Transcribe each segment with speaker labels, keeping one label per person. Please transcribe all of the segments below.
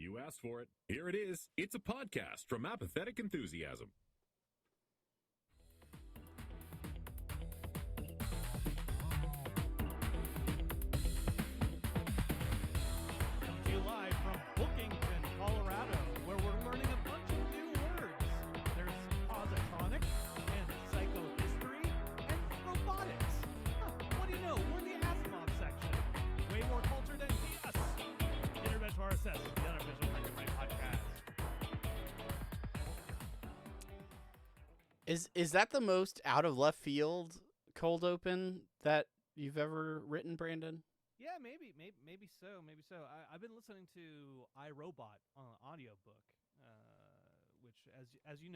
Speaker 1: You asked for it. Here it is. It's a podcast from Apathetic Enthusiasm.
Speaker 2: Coming to you live from Bookington, Colorado, where we're learning a bunch of new words. There's positonic and psychohistory and robotics. What do you know? We're in the Asimov section. Way more culture than us. Interventional RSS, the unofficial Rick and Morty podcast.
Speaker 3: Is that the most out of left field cold open that you've ever written, Brandon?
Speaker 2: Yeah, maybe so. I've been listening to iRobot on an audiobook, which, as you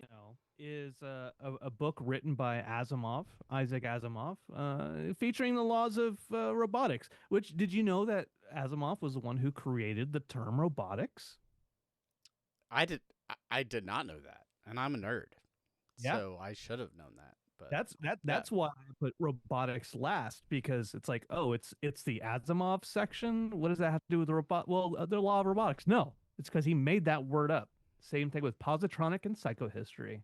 Speaker 2: know, is a book written by Isaac Asimov, featuring the laws of robotics. Which, did you know that Asimov was the one who created the term robotics?
Speaker 3: I did not know that, and I'm a nerd,
Speaker 2: Yeah.
Speaker 3: so I should have known that. But
Speaker 2: That's why I put robotics last, because it's like, oh, it's the Asimov section. What does that have to do with the robot? Well, the law of robotics. No, it's because he made that word up. Same thing with positronic and psychohistory.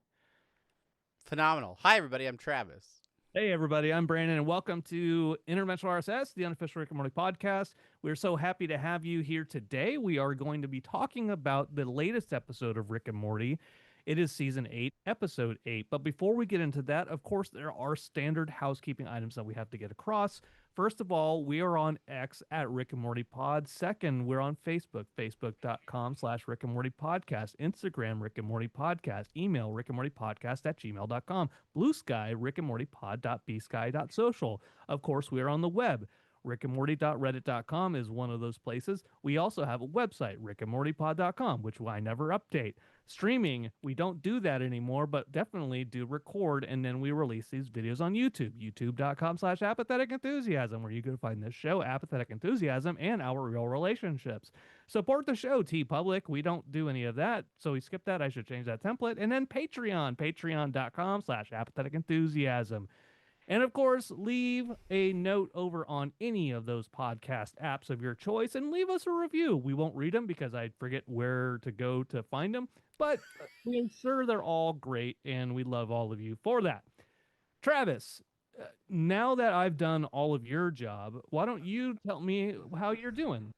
Speaker 3: phenomenal. Hi, everybody. I'm Travis.
Speaker 2: Hey, everybody. I'm Brandon, and welcome to Interventional RSS, the unofficial Rick and Morty podcast. We're so happy to have you here today. We are going to be talking about the latest episode of Rick and Morty. It is season 8, episode 8. But before we get into that, of course, there are standard housekeeping items that we have to get across. First of all, we are on X at Rick and Morty Pod. Second, we're on Facebook, facebook.com/Rick and Morty Podcast. Instagram, Rick and Morty Podcast. Email, Rick and Morty Podcast @gmail.com. Blue Sky, Rick and Morty Pod.bsky.social. Of course, we are on the web. rickandmorty.reddit.com is one of those places. We also have a website, rickandmortypod.com, which I never update. Streaming, we don't do that anymore, but definitely do record, and then we release these videos on YouTube, youtube.com/apathetic enthusiasm, where you can find this show, Apathetic Enthusiasm, and Our Real Relationships. Support the show, TeePublic. We don't do any of that, so we skip that. I should change that template. And then Patreon, patreon.com/apathetic enthusiasm. And of course, leave a note over on any of those podcast apps of your choice and leave us a review. We won't read them because I forget where to go to find them, but we're sure they're all great, and we love all of you for that. Travis, now that I've done all of your job, why don't you tell me how you're doing?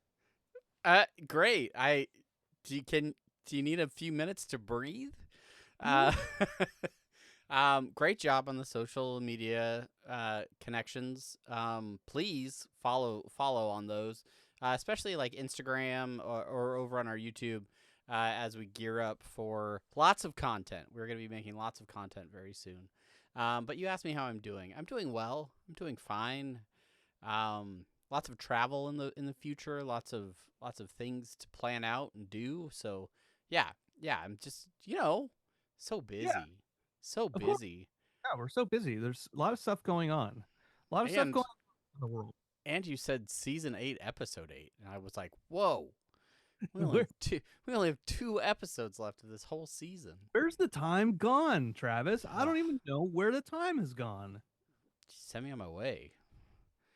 Speaker 3: Great. Do you need a few minutes to breathe? Great job on the social media connections. Please follow on those, especially like Instagram or over on our YouTube, as we gear up for lots of content. We're going to be making lots of content very soon. But you asked me how I'm doing. I'm doing well. I'm doing fine. Lots of travel in the future. Lots of things to plan out and do. So yeah. I'm just so busy.
Speaker 2: Yeah.
Speaker 3: So busy.
Speaker 2: Yeah, we're so busy. There's a lot of stuff going on. A lot of stuff going on in the world.
Speaker 3: And you said season 8, episode 8, and I was like, "Whoa, we only have 2 episodes left of this whole season."
Speaker 2: Where's the time gone, Travis? I don't even know where the time has gone.
Speaker 3: Just send me on my way.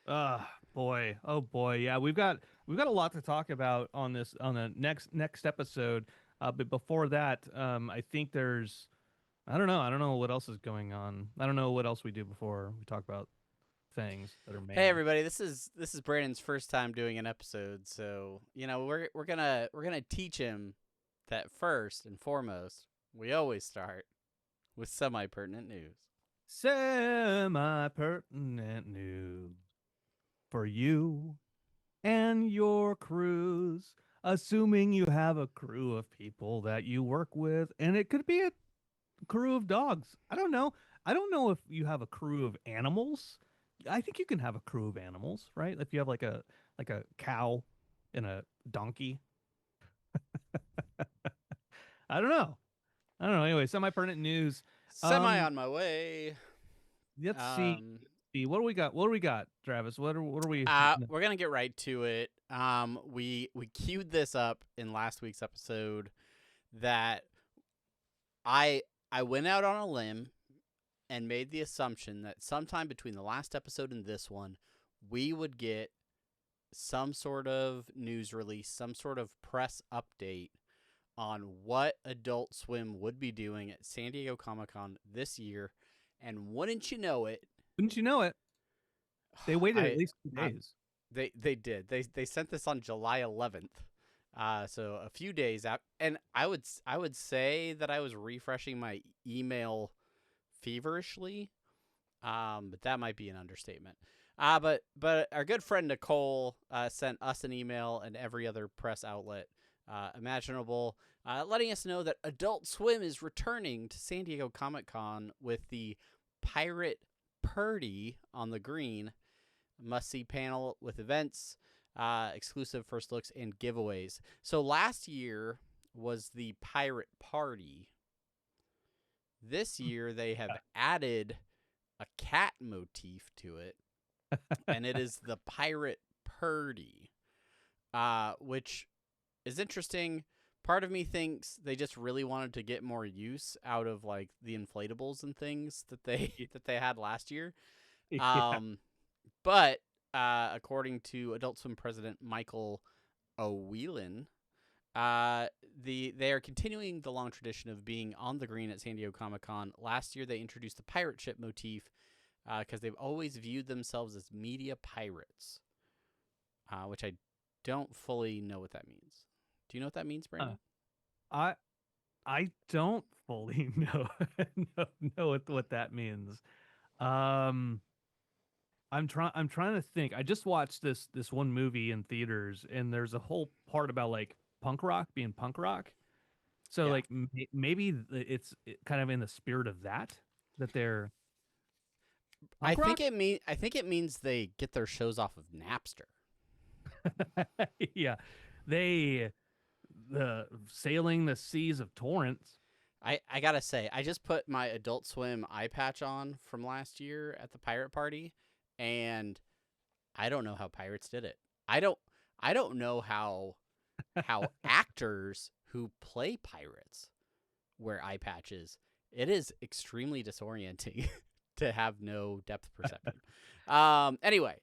Speaker 2: Boy. Oh boy. Yeah, we've got a lot to talk about on the next episode. But before that, I think there's I don't know what else is going on. I don't know what else we do before we talk about things that are made.
Speaker 3: Hey everybody, this is Brandon's first time doing an episode, so we're gonna teach him that first and foremost, we always start with semi-pertinent news.
Speaker 2: Semi-pertinent news for you and your crews, assuming you have a crew of people that you work with, and it could be a crew of dogs. I don't know if you have a crew of animals. I think you can have a crew of animals, right? If you have like a cow and a donkey. I don't know. Anyway, semi-pertinent news.
Speaker 3: On my way.
Speaker 2: Let's see. What do we got, Travis? What are we?
Speaker 3: We're gonna get right to it. We queued this up in last week's episode that I went out on a limb and made the assumption that sometime between the last episode and this one, we would get some sort of news release, some sort of press update on what Adult Swim would be doing at San Diego Comic-Con this year. And wouldn't you know it,
Speaker 2: they waited at least 2
Speaker 3: I-
Speaker 2: days.
Speaker 3: They did. They sent this on July 11th. So a few days out, and I would say that I was refreshing my email feverishly, but that might be an understatement. But our good friend Nicole sent us an email and every other press outlet imaginable, letting us know that Adult Swim is returning to San Diego Comic-Con with the Pirate Purdy on the green, must-see panel with events, exclusive first looks, and giveaways. So last year was the Pirate Party. This year they have added a cat motif to it, and it is the Pirate Purdy, which is interesting. Part of me thinks they just really wanted to get more use out of like the inflatables and things that they had last year. But according to Adult Swim president Michael O'Whelan, they are continuing the long tradition of being on the green at San Diego Comic-Con. Last year, they introduced the pirate ship motif because they've always viewed themselves as media pirates, which I don't fully know what that means. Do you know what that means, Brandon?
Speaker 2: I don't fully know what that means. I'm trying to think. I just watched this one movie in theaters, and there's a whole part about like punk rock being punk rock. So
Speaker 3: Yeah.
Speaker 2: like maybe it's kind of in the spirit of that they're.
Speaker 3: I
Speaker 2: Punk
Speaker 3: think it means they get their shows off of Napster.
Speaker 2: rock? Yeah, they sailing the seas of torrents.
Speaker 3: I gotta say, I just put my Adult Swim eye patch on from last year at the Pirate Party, and I don't know how pirates did it. I don't know how actors who play pirates wear eye patches. It is extremely disorienting to have no depth perception. Anyway,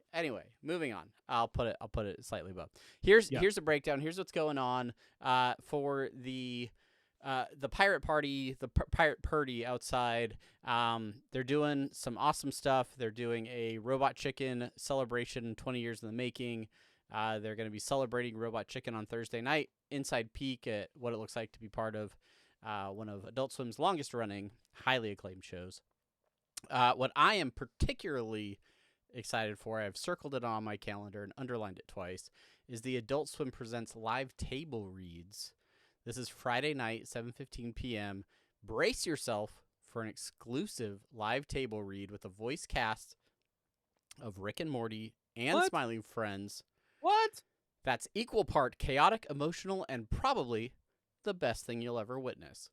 Speaker 3: moving on. I'll put it slightly above. Here's a breakdown. Here's what's going on for the Pirate Party, the Pirate Purdy outside. They're doing some awesome stuff. They're doing a Robot Chicken celebration, 20 years in the making. They're going to be celebrating Robot Chicken on Thursday night. Inside peek at what it looks like to be part of one of Adult Swim's longest running, highly acclaimed shows. What I am particularly excited for, I've circled it on my calendar and underlined it twice, is the Adult Swim Presents live table reads. This is Friday night, 7:15 p.m. Brace yourself for an exclusive live table read with a voice cast of Rick and Morty and
Speaker 2: What?
Speaker 3: Smiling Friends.
Speaker 2: What?
Speaker 3: That's equal part chaotic, emotional, and probably the best thing you'll ever witness.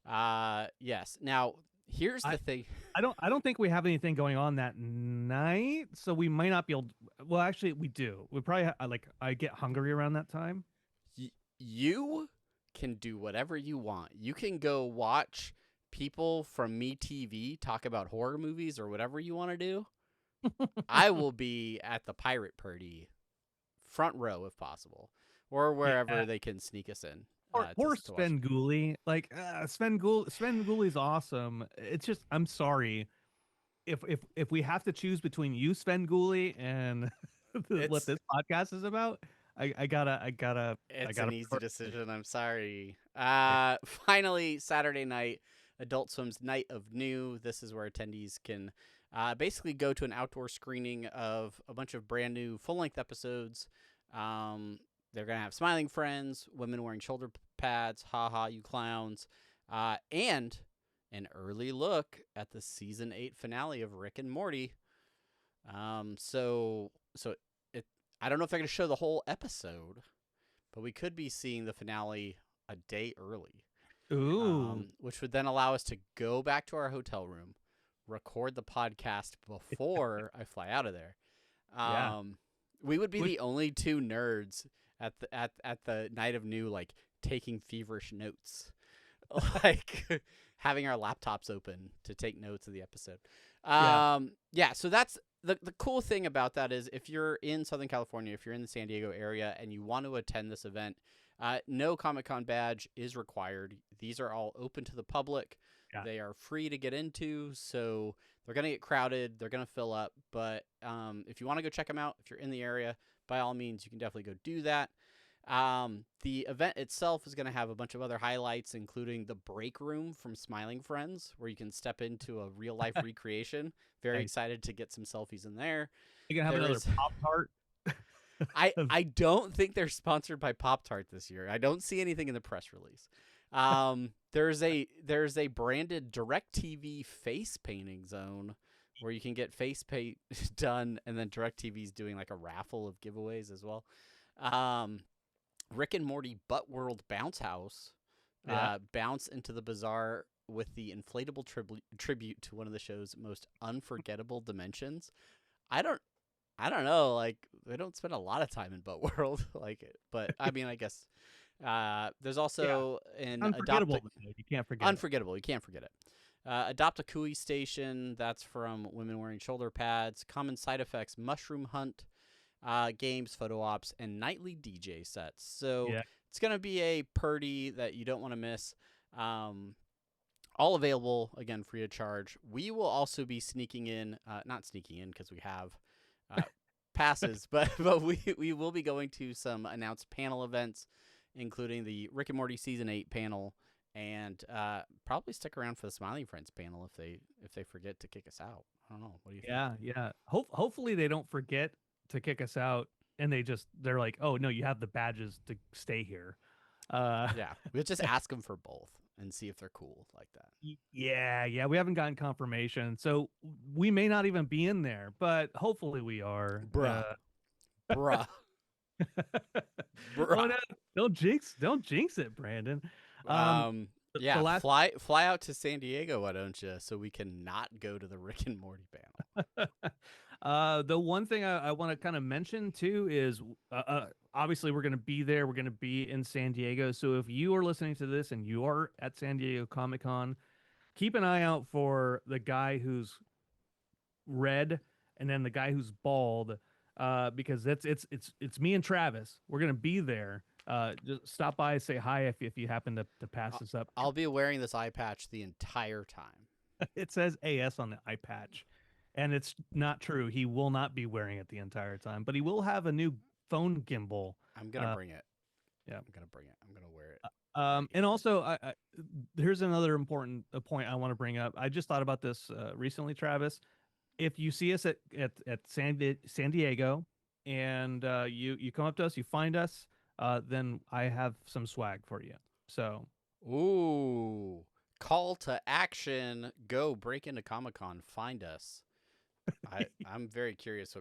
Speaker 3: Yes. Now, here's the thing.
Speaker 2: I don't think we have anything going on that night, so we might not be able to, well, actually we do. We probably I get hungry around that time.
Speaker 3: You can do whatever you want. You can go watch people from MeTV talk about horror movies or whatever you want to do. I will be at the Pirate Party, front row if possible, or wherever they can sneak us in.
Speaker 2: Or Sven Gulli. Like Sven Gulli's awesome. It's just, I'm sorry. If we have to choose between you, Sven Gulli, and what this podcast is about, I gotta.
Speaker 3: It's an easy decision. I'm sorry. Finally, Saturday night, Adult Swim's Night of New. This is where attendees can basically go to an outdoor screening of a bunch of brand new full-length episodes. They're going to have Smiling Friends, women wearing shoulder pads, haha, you clowns, and an early look at the season 8 finale of Rick and Morty. So I don't know if they're going to show the whole episode, but we could be seeing the finale a day early.
Speaker 2: Ooh.
Speaker 3: Which would then allow us to go back to our hotel room, record the podcast before I fly out of there. We would be the only two nerds at the Night of New, like taking feverish notes, like having our laptops open to take notes of the episode. So that's the cool thing about that is if you're in Southern California, if you're in the San Diego area and you want to attend this event, no Comic-Con badge is required. These are all open to the public.
Speaker 2: Yeah.
Speaker 3: They are free to get into, so they're going to get crowded. They're going to fill up. But if you want to go check them out, if you're in the area, by all means, you can definitely go do that. The event itself is going to have a bunch of other highlights, including the break room from Smiling Friends, where you can step into a real-life recreation. Very excited to get some selfies in there.
Speaker 2: You can have another Pop-Tart.
Speaker 3: I don't think they're sponsored by Pop-Tart this year. I don't see anything in the press release. There's a branded DirecTV face painting zone where you can get face paint done, and then DirecTV's doing like a raffle of giveaways as well. Rick and Morty Butt World Bounce House. Bounce into the bazaar with the inflatable tribute to one of the show's most unforgettable dimensions. I don't know. Like, they don't spend a lot of time in Butt World, but I mean, I guess there's also an
Speaker 2: unforgettable. You can't forget.
Speaker 3: Unforgettable. You can't forget it. Adopt a Cooey Station. That's from Women Wearing Shoulder Pads. Common Side Effects. Mushroom Hunt. Games, photo ops, and nightly DJ sets. So it's going to be a party that you don't want to miss. All available, again, free of charge. We will also be sneaking in, not sneaking in because we have passes, but we will be going to some announced panel events, including the Rick and Morty Season 8 panel, and probably stick around for the Smiling Friends panel if they forget to kick us out. I don't know. What do you think?
Speaker 2: Yeah. Hopefully they don't forget to kick us out, and they're like, oh no, you have the badges to stay here.
Speaker 3: Yeah, we'll just ask them for both and see if they're cool like that.
Speaker 2: Yeah, we haven't gotten confirmation, so we may not even be in there, but hopefully we are.
Speaker 3: Bruh.
Speaker 2: Oh, no, don't jinx it, Brandon.
Speaker 3: Yeah, fly out to San Diego, why don't you, so we can not go to the Rick and Morty panel.
Speaker 2: The one thing I want to kind of mention too is obviously we're going to be there. We're going to be in San Diego. So if you are listening to this and you are at San Diego Comic-Con, keep an eye out for the guy who's red and then the guy who's bald, because it's me and Travis. We're going to be there. Just stop by, say hi if you happen to pass this up.
Speaker 3: I'll be wearing this eye patch the entire time.
Speaker 2: It says AS on the eye patch. And it's not true. He will not be wearing it the entire time, but he will have a new phone gimbal.
Speaker 3: I'm going to bring it.
Speaker 2: Yeah.
Speaker 3: I'm going to bring it. I'm going to wear it.
Speaker 2: And also, here's another important point I want to bring up. I just thought about this recently, Travis. If you see us at San Diego and you come up to us, you find us, then I have some swag for you. So,
Speaker 3: ooh, call to action. Go break into Comic-Con. Find us. I'm very curious.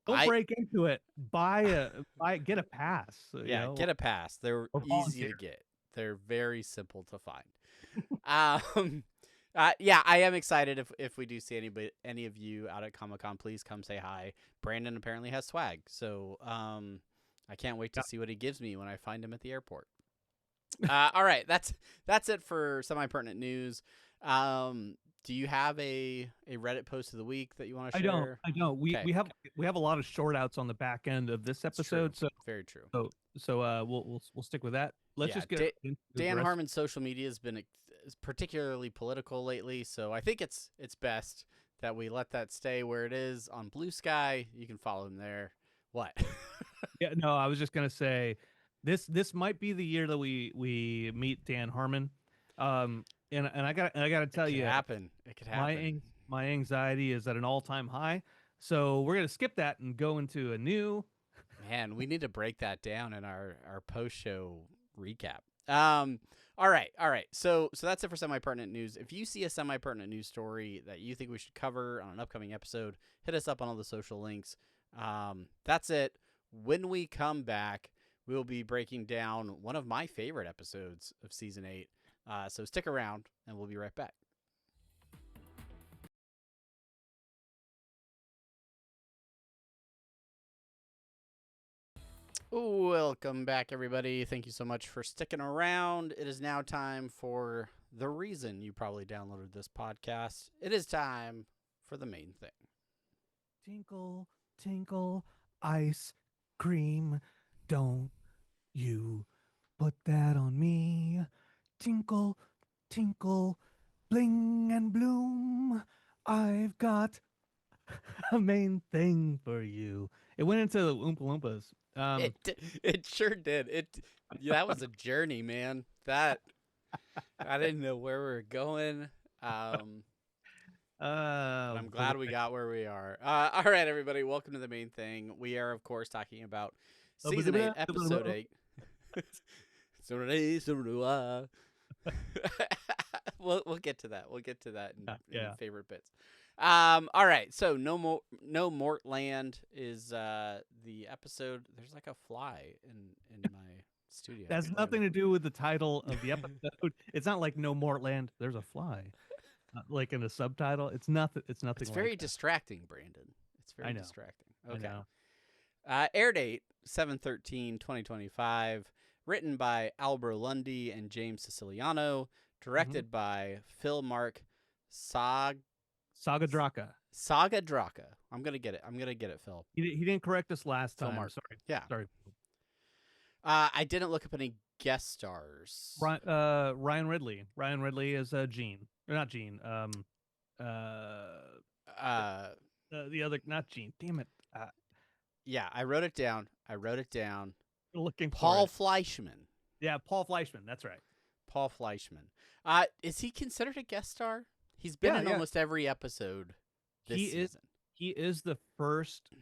Speaker 2: Don't break into it. Get a pass.
Speaker 3: Get a pass. They're easy to get. They're very simple to find. Yeah, I am excited if we do see any of you out at Comic-Con. Please come say hi. Brandon apparently has swag, so I can't wait to see what he gives me when I find him at the airport. All right, that's it for semi-pertinent news. Do you have a Reddit post of the week that you want to share?
Speaker 2: I don't. We have a lot of short outs on the back end of this episode. So
Speaker 3: very true.
Speaker 2: So we'll stick with that. Let's just get
Speaker 3: Dan Harmon's social media has been particularly political lately, so I think it's best that we let that stay where it is on Blue Sky. You can follow him there. What?
Speaker 2: Yeah, no, I was just gonna say this might be the year that we meet Dan Harmon. And I gotta tell you,
Speaker 3: it could happen.
Speaker 2: My anxiety is at an all-time high, so we're gonna skip that and go into a new.
Speaker 3: Man, we need to break that down in our post-show recap. All right. So that's it for semi-pertinent news. If you see a semi-pertinent news story that you think we should cover on an upcoming episode, hit us up on all the social links. That's it. When we come back, we'll be breaking down one of my favorite episodes of Season 8. So stick around, and we'll be right back. Welcome back, everybody. Thank you so much for sticking around. It is now time for the reason you probably downloaded this podcast. It is time for the main thing.
Speaker 2: Tinkle, tinkle, ice cream. Don't you put that on me. Tinkle, tinkle, bling and bloom. I've got a main thing for you. It went into the Oompa Loompas.
Speaker 3: It sure did. That was a journey, man. That I didn't know where we were going. But I'm glad we got where we are. All right, everybody, welcome to the main thing. We are, of course, talking about season 8, episode 8. We'll get to that. We'll get to that in favorite bits. All right, so Nomortland is the episode. There's like a fly in my studio.
Speaker 2: That has nothing to do with the title of the episode. It's not like Nomortland. There's a fly. Like in the subtitle, it's nothing. It's nothing.
Speaker 3: It's very
Speaker 2: like
Speaker 3: distracting, Brandon. It's very distracting. Okay.
Speaker 2: I know.
Speaker 3: Air date 7/13/2025. Written by Albro Lundy and James Siciliano. Directed by Phil Mark
Speaker 2: Sagadraka.
Speaker 3: Sagadraka. I'm gonna get it. Phil.
Speaker 2: He didn't correct us last
Speaker 3: Phil
Speaker 2: time.
Speaker 3: Mark.
Speaker 2: Sorry.
Speaker 3: Yeah.
Speaker 2: Sorry.
Speaker 3: I didn't look up any guest stars.
Speaker 2: Ryan Ridley. Ryan Ridley is Gene. Or not Gene. The other, not Gene. Damn it.
Speaker 3: Yeah, I wrote it down.
Speaker 2: Looking
Speaker 3: Paul
Speaker 2: for it.
Speaker 3: Fleischman.
Speaker 2: Yeah, Paul Fleischman. That's right.
Speaker 3: Paul Fleischman. Is he considered a guest star? He's been in almost every episode this season.
Speaker 2: He is the first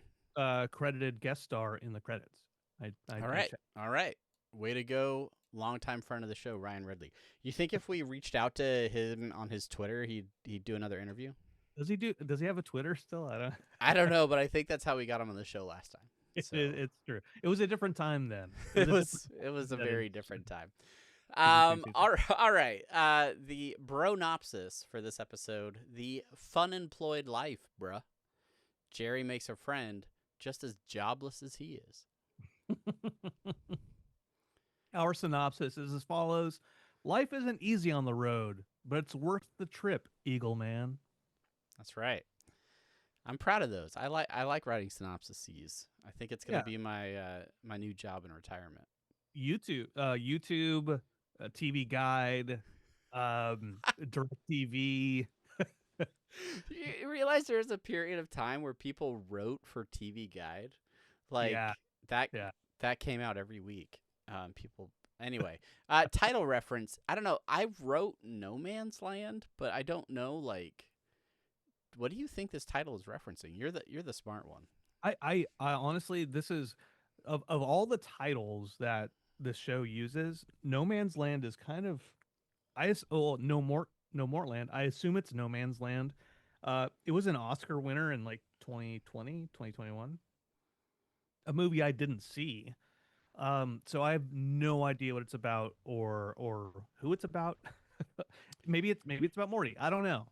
Speaker 2: credited guest star in the credits.
Speaker 3: All right. Way to go. Longtime friend of the show, Ryan Ridley. You think if we reached out to him on his Twitter, he'd do another interview?
Speaker 2: Does he have a Twitter still?
Speaker 3: I don't know, but I think that's how we got him on the show last time. So.
Speaker 2: It's true. It was a different time then.
Speaker 3: It was a very different time. All right. The bronopsis for this episode: the fun employed life, bruh. Jerry makes a friend just as jobless as he is.
Speaker 2: Our synopsis is as follows: life isn't easy on the road, but it's worth the trip, Eagleman.
Speaker 3: That's right. I'm proud of those. I like writing synopsises. I think it's gonna be my my new job in retirement.
Speaker 2: YouTube, TV Guide, Direct TV.
Speaker 3: You realize there's a period of time where people wrote for TV Guide, that came out every week. Anyway, title reference. I don't know. I wrote No Man's Land, but I don't know. Like, what do you think this title is referencing? You're the smart one.
Speaker 2: I honestly, this is of all the titles that this show uses, No Man's Land is kind of, Nomortland. I assume it's No Man's Land. It was an Oscar winner in like 2020, 2021. A movie I didn't see. So I have no idea what it's about or who it's about. maybe it's about Morty. I don't know.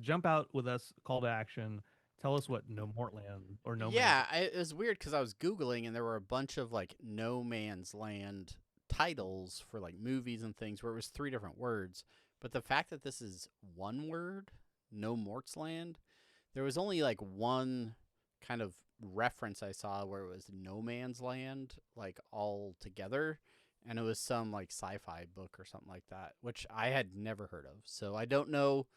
Speaker 2: Jump out with us. Call to action. Tell us what Nomortland or No.
Speaker 3: Yeah, it was weird because I was Googling and there were a bunch of like No Man's Land titles for like movies and things where it was 3 different words. But the fact that this is one word, Nomortland, there was only like one kind of reference I saw where it was No Man's Land, like all together. And it was some like sci-fi book or something like that, which I had never heard of. So I don't know.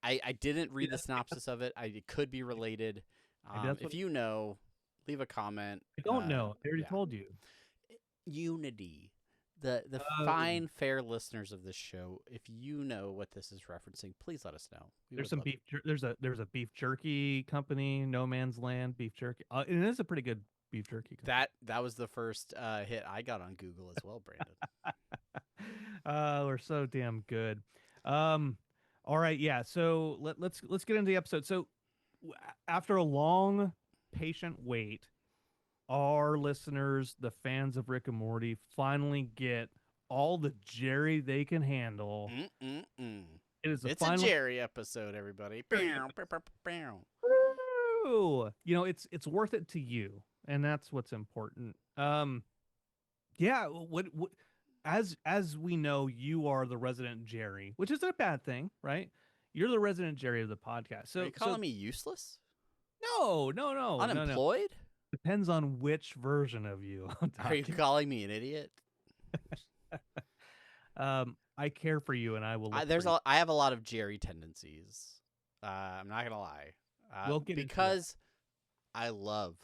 Speaker 3: I didn't read the synopsis of it. It could be related. If you know, leave a comment.
Speaker 2: I don't know. I already told you.
Speaker 3: Unity. The fine, fair listeners of this show, if you know what this is referencing, please let us know.
Speaker 2: There's some beef. There's a beef jerky company, No Man's Land beef jerky. It is a pretty good beef jerky company.
Speaker 3: That was the first hit I got on Google as well, Brandon.
Speaker 2: We're so damn good. All right, yeah. So let's get into the episode. So after a long, patient wait, our listeners, the fans of Rick and Morty, finally get all the Jerry they can handle. It's a
Speaker 3: Jerry episode, everybody.
Speaker 2: Ooh, it's worth it to you, and that's what's important. Yeah. What as we know, you are the resident Jerry, which isn't a bad thing, right? You're the resident Jerry of the podcast. So
Speaker 3: are you calling me useless?
Speaker 2: No.
Speaker 3: Unemployed?
Speaker 2: Depends on which version of you. I'm
Speaker 3: Are you
Speaker 2: talking.
Speaker 3: calling me an idiot?
Speaker 2: I care for you, and I will look for you.
Speaker 3: I have a lot of Jerry tendencies. I'm not gonna lie.
Speaker 2: We'll get into that.
Speaker 3: Because I love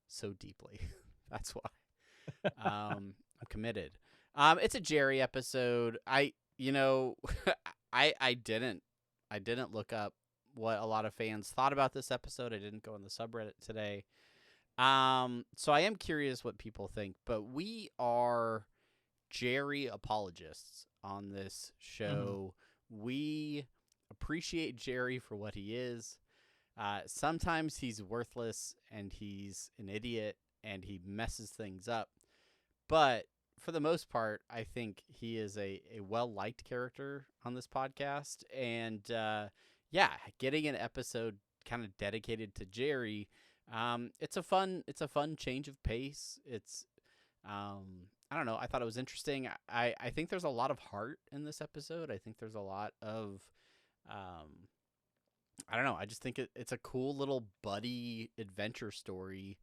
Speaker 3: so deeply. That's why. I'm committed. It's a Jerry episode. I didn't look up what a lot of fans thought about this episode. I didn't go on the subreddit today. So I am curious what people think, but we are Jerry apologists on this show. We appreciate Jerry for what he is. Sometimes he's worthless and he's an idiot and he messes things up. But for the most part, I think he is a well-liked character on this podcast. And getting an episode kind of dedicated to Jerry, it's a fun change of pace. It's I don't know. I thought it was interesting. I think there's a lot of heart in this episode. I think there's a lot of I don't know. I just think it's a cool little buddy adventure story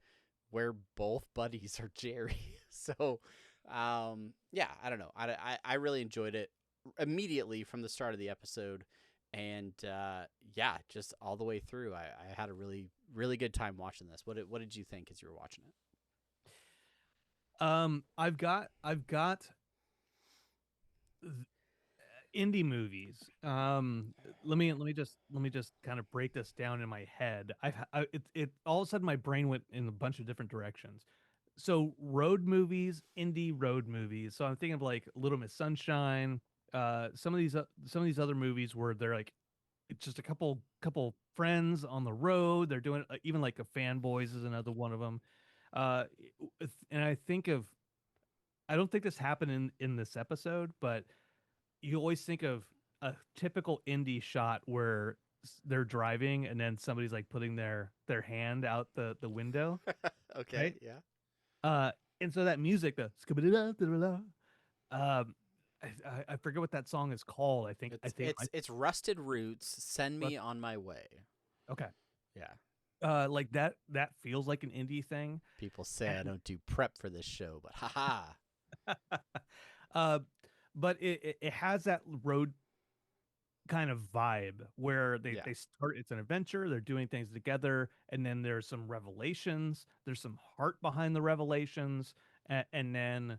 Speaker 3: where both buddies are Jerry. So, I don't know. I really enjoyed it immediately from the start of the episode. And, just all the way through. I had a really, really good time watching this. What did you think as you were watching it?
Speaker 2: I've got indie movies. Let me just kind of break this down in my head. It all of a sudden my brain went in a bunch of different directions. So road movies, indie road movies. So I'm thinking of like Little Miss Sunshine. Some of these other movies where they're like, it's just a couple friends on the road. They're doing even like a Fanboys is another one of them. And I don't think this happened in this episode, but you always think of a typical indie shot where they're driving and then somebody's like putting their hand out the window.
Speaker 3: Okay,
Speaker 2: right?
Speaker 3: yeah.
Speaker 2: And so that music, the I forget what that song is called. I think
Speaker 3: It's Rusted Roots. Send Me on My Way.
Speaker 2: Okay.
Speaker 3: Yeah.
Speaker 2: Like that feels like an indie thing.
Speaker 3: People say I don't do prep for this show, but haha.
Speaker 2: But it has that road kind of vibe where they start, it's an adventure, they're doing things together, and then there's some revelations, there's some heart behind the revelations, and then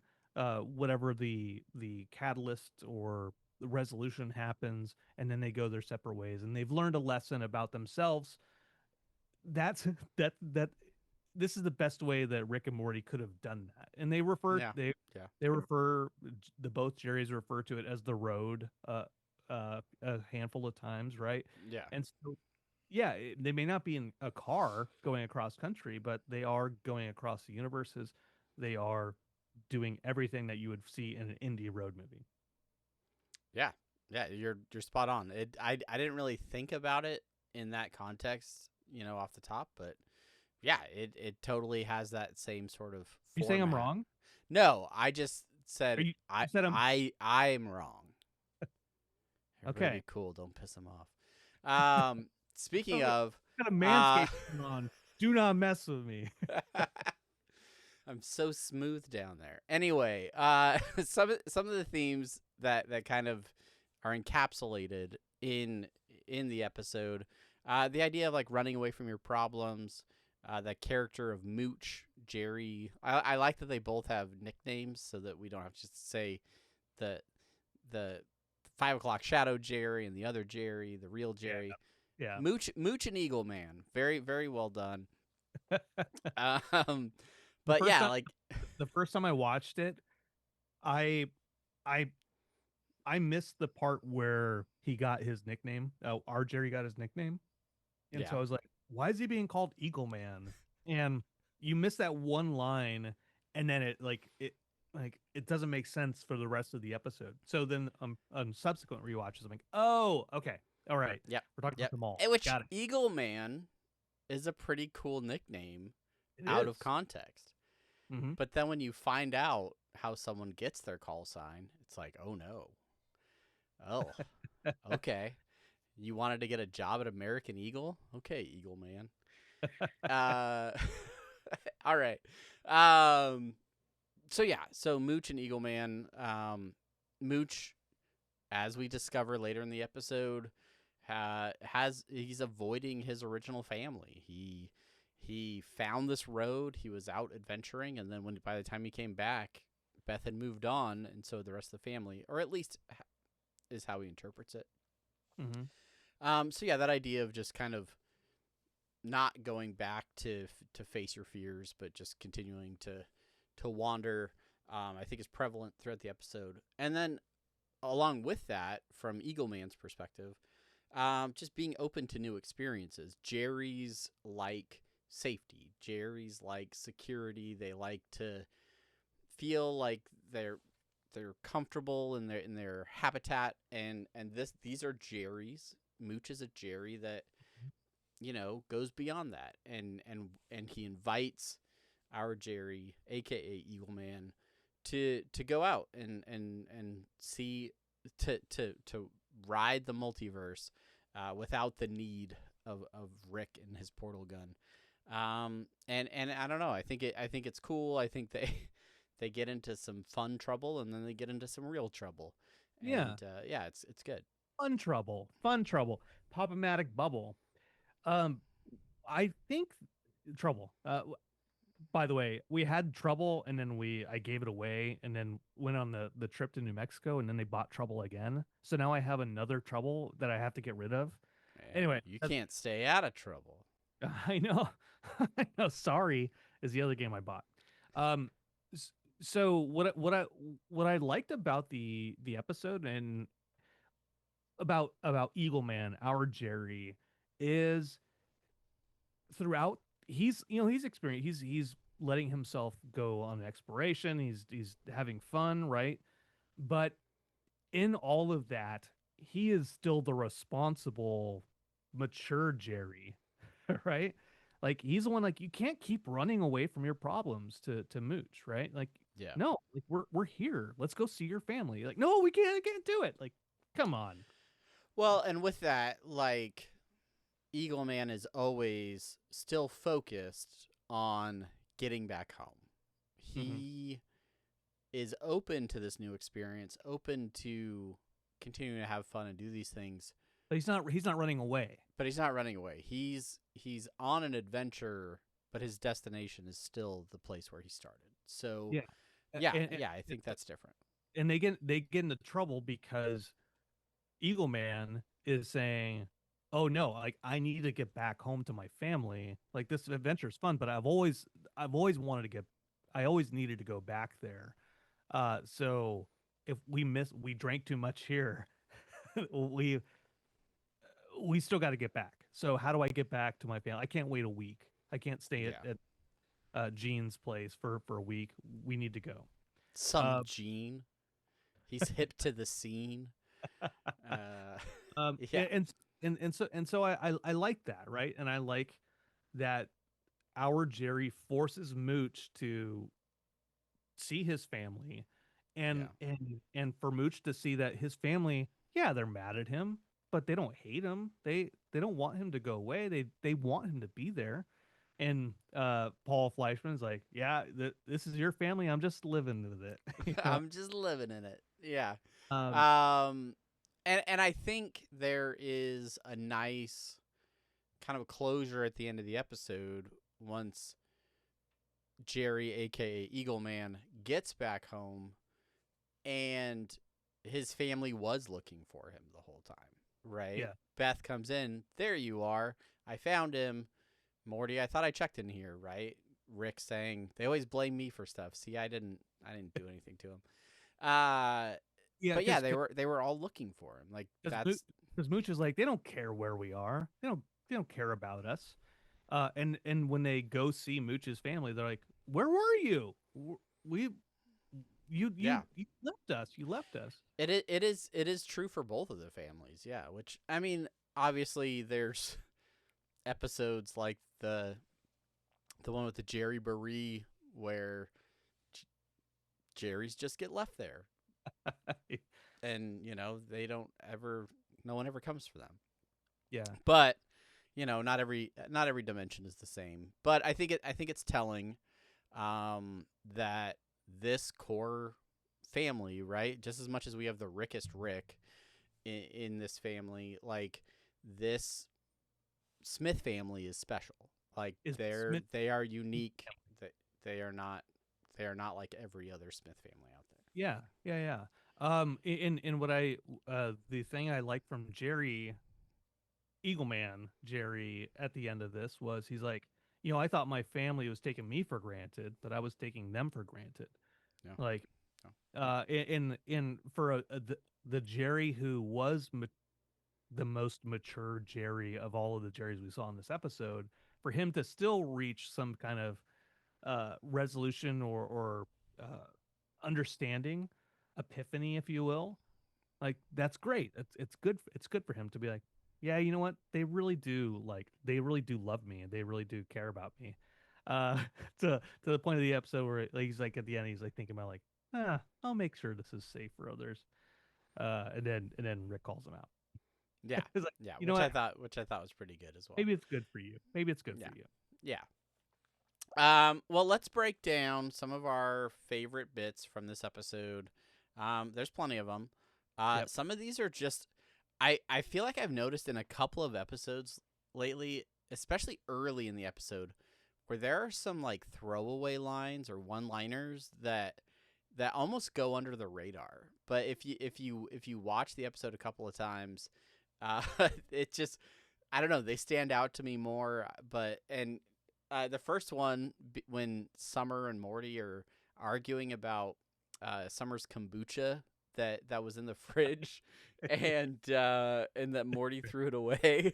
Speaker 2: whatever the catalyst or the resolution happens, and then they go their separate ways, and they've learned a lesson about themselves. That's that this is the best way that Rick and Morty could have done that. And they refer they refer the both Jerrys refer to it as the road a handful of times, right?
Speaker 3: Yeah.
Speaker 2: And so they may not be in a car going across country, but they are going across the universes. They are doing everything that you would see in an indie road movie.
Speaker 3: Yeah, you're spot on. I didn't really think about it in that context, off the top, but yeah, it totally has that same sort of format.
Speaker 2: You saying I'm wrong?
Speaker 3: No, I just said I'm wrong.
Speaker 2: Okay,
Speaker 3: really cool. Don't piss him off. Speaking of,
Speaker 2: got a manscaping on. Do not mess with me.
Speaker 3: I'm so smooth down there. Anyway, some of the themes that kind of are encapsulated in the episode, the idea of like running away from your problems, that character of Mooch, Jerry. I like that they both have nicknames so that we don't have to just say the 5 o'clock shadow Jerry and the other Jerry, the real Jerry.
Speaker 2: Yeah.
Speaker 3: Mooch and Eagleman. Very, very well done. But
Speaker 2: the first time I watched it, I missed the part where he got his nickname. Our Jerry got his nickname. And so I was like, why is he being called Eagleman? And you miss that one line, and then it doesn't make sense for the rest of the episode. So then on subsequent rewatches, I'm like, oh, okay. All right.
Speaker 3: Yeah.
Speaker 2: We're talking about them all.
Speaker 3: Which
Speaker 2: Got it.
Speaker 3: Eagleman is a pretty cool nickname
Speaker 2: It
Speaker 3: out
Speaker 2: is.
Speaker 3: of context.
Speaker 2: Mm-hmm.
Speaker 3: But then when you find out how someone gets their call sign, it's like, oh no. Oh, okay. You wanted to get a job at American Eagle? Okay, Eagle Man. uh, all right. So Mooch and Eagleman. Mooch, as we discover later in the episode, he's avoiding his original family. He found this road. He was out adventuring, and then by the time he came back, Beth had moved on, and so the rest of the family, or at least is how he interprets it.
Speaker 2: Mm-hmm.
Speaker 3: So yeah, that idea of just kind of not going back to face your fears, but just continuing to wander, I think is prevalent throughout the episode. And then along with that, from Eagleman's perspective, just being open to new experiences. Jerry's like safety. Jerry's like security. They like to feel like they're comfortable in their habitat, and these are Jerry's. Mooch is a Jerry that goes beyond that, and he invites our Jerry, aka Eagleman, to go out and see to ride the multiverse without the need of Rick and his portal gun. And I don't know. I think it's cool. I think they get into some fun trouble, and then they get into some real trouble.
Speaker 2: Yeah.
Speaker 3: And, it's good.
Speaker 2: Fun trouble. Pop-O-Matic bubble. I think trouble. By the way, we had trouble, and then I gave it away, and then went on the trip to New Mexico, and then they bought trouble again. So now I have another trouble that I have to get rid of.
Speaker 3: Man,
Speaker 2: anyway,
Speaker 3: you can't stay out of trouble.
Speaker 2: I know. I know. Sorry is the other game I bought. So what I liked about the episode and about Eagleman, our Jerry, is throughout he's experienced, he's letting himself go on exploration, he's having fun, right? But in all of that, he is still the responsible, mature Jerry, right? Like, he's the one, like, you can't keep running away from your problems to Mooch, right? Like,
Speaker 3: Yeah.
Speaker 2: no, like, we're here. Let's go see your family. Like, no, we can't do it. Like, come on.
Speaker 3: Well, and with that, like, Eagleman is always still focused on getting back home. He is open to this new experience, open to continuing to have fun and do these things.
Speaker 2: But he's not running away.
Speaker 3: But he's not running away. He's on an adventure, but his destination is still the place where he started. So I think that's different.
Speaker 2: And they get into trouble because Eagleman is saying, "Oh no, like, I need to get back home to my family. Like, this adventure is fun, but I always needed to go back there. So if we drank too much here, we still got to get back. So how do I get back to my family? I can't wait a week. I can't stay at Gene's place for a week. We need to go."
Speaker 3: Gene, he's hip to the scene.
Speaker 2: And so I like that, right? And I like that our Jerry forces Mooch to see his family, and for Mooch to see that his family, they're mad at him, but they don't hate him. They don't want him to go away. They want him to be there. And Paul Fleischman's like, this is your family. I'm just living with it. You know?
Speaker 3: I'm just living in it. Yeah. And I think there is a nice kind of closure at the end of the episode once Jerry, aka Eagleman, gets back home, and his family was looking for him the whole time, right?
Speaker 2: Yeah.
Speaker 3: Beth comes in. There you are. I found him. Morty, I thought I checked in here, right? Rick saying they always blame me for stuff. See, I didn't do anything to him. They were all looking for him. Like, that's
Speaker 2: because Mooch is like, they don't care where we are. They don't care about us. And when they go see Mooch's family, they're like, where were you? You left us. You left us.
Speaker 3: It is true for both of the families. Yeah. Which, I mean, obviously there's episodes like the one with the Jerry Baree where Jerry's just get left there. And no one ever comes for them.
Speaker 2: Yeah.
Speaker 3: But not every dimension is the same. But I think it's telling that this core family, right? Just as much as we have the Rickest Rick in this family, like this Smith family is special. Like they are unique. They are not like every other Smith family out there.
Speaker 2: Yeah. In what the thing I like from Jerry Jerry at the end of this was he's like, I thought my family was taking me for granted, but I was taking them for granted.
Speaker 3: Yeah.
Speaker 2: Like, in for the Jerry who was the most mature Jerry of all of the Jerrys we saw in this episode, for him to still reach some kind of resolution or understanding, epiphany, if you will, like that's great. It's good. It's good for him to be like, yeah, you know what? They really do love me, and they really do care about me. To the point of the episode where he's like at the end, he's like thinking about like, I'll make sure this is safe for others. And then Rick calls him out.
Speaker 3: Yeah,
Speaker 2: like,
Speaker 3: yeah.
Speaker 2: You know
Speaker 3: which
Speaker 2: what?
Speaker 3: I thought was pretty good as well.
Speaker 2: Maybe it's good for you. Maybe it's good for you.
Speaker 3: Yeah. Well, let's break down some of our favorite bits from this episode. There's plenty of them. Some of these are just, I feel like I've noticed in a couple of episodes lately, especially early in the episode, where there are some like throwaway lines or one-liners that almost go under the radar. But if you watch the episode a couple of times, it just, I don't know, they stand out to me more. But the first one, when Summer and Morty are arguing about Summer's kombucha that was in the fridge, and that Morty threw it away,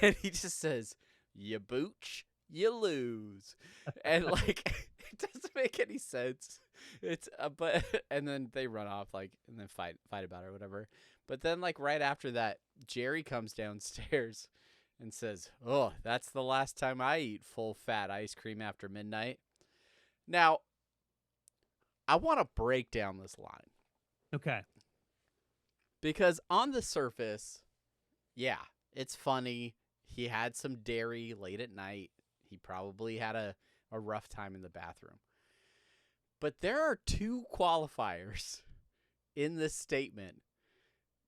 Speaker 3: and he just says, "You booch, you lose," and like it doesn't make any sense. It's but and then they run off and then fight about it or whatever. But then right after that, Jerry comes downstairs and says, "Oh, that's the last time I eat full fat ice cream after midnight." Now, I want to break down this line.
Speaker 2: Okay.
Speaker 3: Because on the surface, yeah, it's funny. He had some dairy late at night. He probably had a rough time in the bathroom. But there are two qualifiers in this statement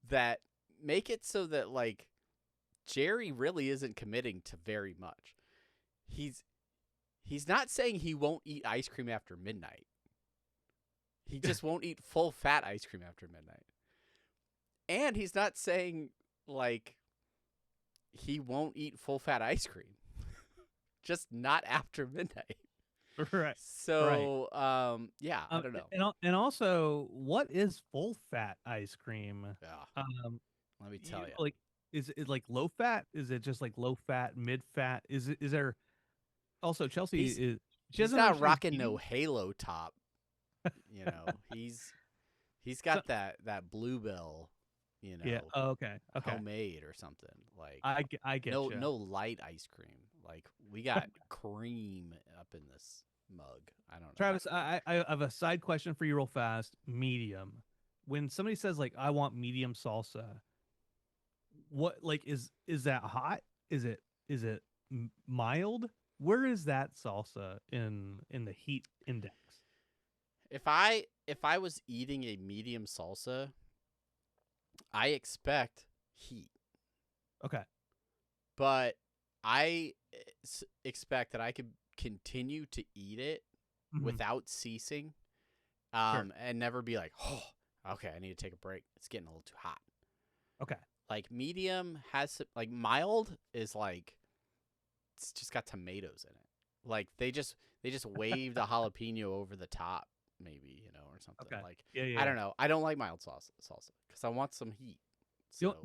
Speaker 3: that make it so that Jerry really isn't committing to very much. He's not saying he won't eat ice cream after midnight. He just won't eat full fat ice cream after midnight. And he's not saying he won't eat full fat ice cream. Just not after midnight.
Speaker 2: Right.
Speaker 3: So, yeah, I don't know.
Speaker 2: And also, what is full fat ice cream?
Speaker 3: Yeah. Let me tell you.
Speaker 2: Is it low fat? Is it just low fat, mid fat? Is there also Chelsea
Speaker 3: She's not rocking no Halo top. He's got that Bluebell,
Speaker 2: Yeah. Oh, okay.
Speaker 3: Homemade or something.
Speaker 2: I get
Speaker 3: no
Speaker 2: you.
Speaker 3: no light ice cream. We got cream up in this mug. I don't know.
Speaker 2: Travis, I have a side question for you real fast. Medium. When somebody says I want medium salsa, what is that hot? Is it mild? Where is that salsa in the heat index?
Speaker 3: If I was eating a medium salsa, I expect heat.
Speaker 2: Okay.
Speaker 3: But I expect that I could continue to eat it without ceasing, and never be like, oh, okay, I need to take a break. It's getting a little too hot.
Speaker 2: Okay.
Speaker 3: Medium has mild is it's just got tomatoes in it. They just waved a jalapeno over the top, maybe, or something.
Speaker 2: Okay.
Speaker 3: I don't know. I don't like mild salsa because I want some heat. So.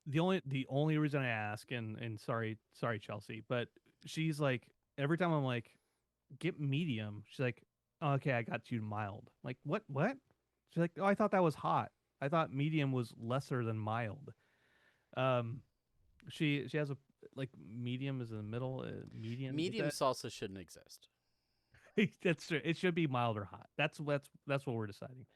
Speaker 2: The only reason I ask, and sorry Chelsea, but she's every time I'm get medium, she's like, oh, okay, I got you mild. What? She's like, oh, I thought that was hot. I thought medium was lesser than mild. She has a medium is in the middle.
Speaker 3: Medium salsa shouldn't exist.
Speaker 2: That's true. It should be mild or hot. That's what we're deciding.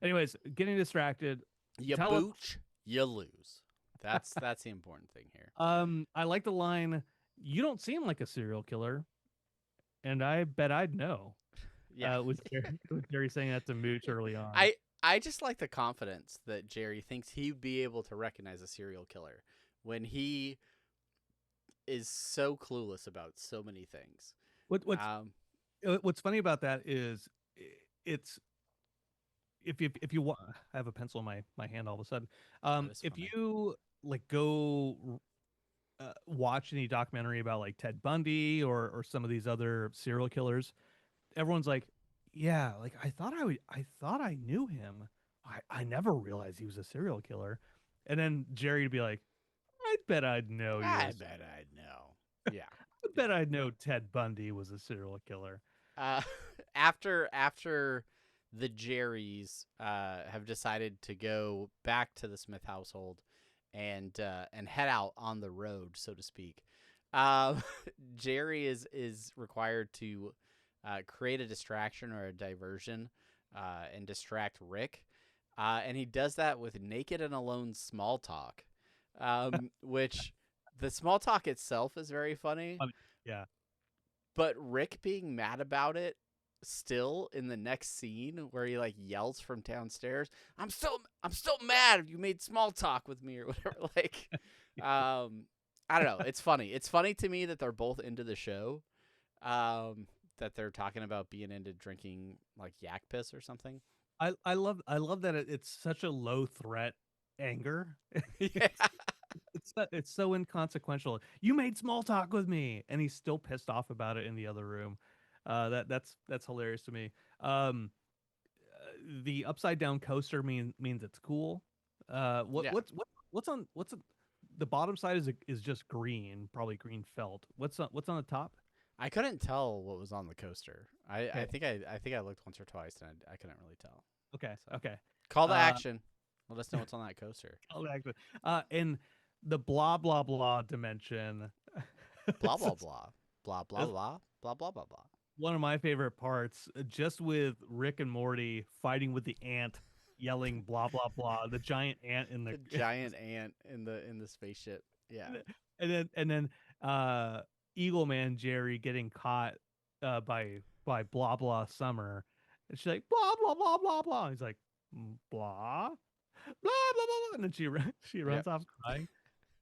Speaker 2: Anyways, getting distracted.
Speaker 3: You booch, you lose. That's the important thing here.
Speaker 2: I like the line. you don't seem like a serial killer, and I bet I'd know.
Speaker 3: Yeah.
Speaker 2: Was Jerry saying that to Mooch early on?
Speaker 3: I just like the confidence that Jerry thinks he'd be able to recognize a serial killer when he is so clueless about so many things.
Speaker 2: What
Speaker 3: Um,
Speaker 2: what's funny about that is it's if you want, I have a pencil in my hand all of a sudden.
Speaker 3: that is
Speaker 2: If
Speaker 3: funny.
Speaker 2: you like go watch any documentary about like Ted Bundy or some of these other serial killers, everyone's like, yeah, like I thought I knew him. I never realized he was a serial killer. And then Jerry would be like, I bet I'd know you're
Speaker 3: I bet I know. Yeah.
Speaker 2: I bet I'd know Ted Bundy was a serial killer.
Speaker 3: Uh, after the Jerrys have decided to go back to the Smith household and head out on the road, so to speak, Jerry is required to create a distraction or a diversion and distract Rick, and he does that with naked and alone small talk, which the small talk itself is very funny.
Speaker 2: Yeah.
Speaker 3: But Rick being mad about it still in the next scene where he like yells from downstairs, I'm still mad you made small talk with me or whatever. Like, I don't know. It's funny. It's funny to me that they're both into the show. That they're talking about being into drinking like yak piss or something.
Speaker 2: I love that it's such a low threat anger.
Speaker 3: Yeah.
Speaker 2: It's so inconsequential. You made small talk with me, and he's still pissed off about it in the other room. That's hilarious to me. The upside down coaster means it's cool.
Speaker 3: Yeah.
Speaker 2: What's the bottom side is just green, probably green felt. What's on the top?
Speaker 3: I couldn't tell what was on the coaster. I
Speaker 2: Okay.
Speaker 3: think I looked once or twice and I couldn't really tell.
Speaker 2: Okay,
Speaker 3: So.
Speaker 2: okay.
Speaker 3: Call to action. Let us know what's on that coaster.
Speaker 2: In the blah blah blah dimension.
Speaker 3: Blah blah blah. Blah blah blah. Blah blah blah blah.
Speaker 2: One of my favorite parts, just with Rick and Morty fighting with the ant, yelling blah blah blah. The giant ant in the
Speaker 3: giant ant in the spaceship. Yeah.
Speaker 2: and then Eagleman Jerry getting caught by blah blah Summer. And she's like blah blah blah blah blah. He's like blah blah blah blah, and then she runs off crying.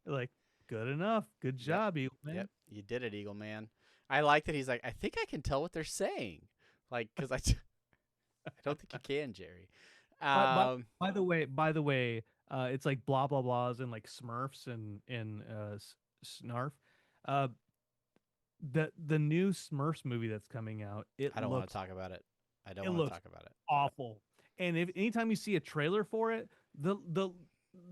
Speaker 2: Like, good enough, good job, Eagleman.
Speaker 3: Yep, you did it, Eagleman. I like that he's like, I think I can tell what they're saying, like, because I don't think you can, Jerry.
Speaker 2: By the way, it's like blah blah blahs and like Smurfs and Snarf. The new Smurfs movie that's coming out.
Speaker 3: I don't want to talk about it. I don't want to talk about it.
Speaker 2: Awful. And if anytime you see a trailer for it, the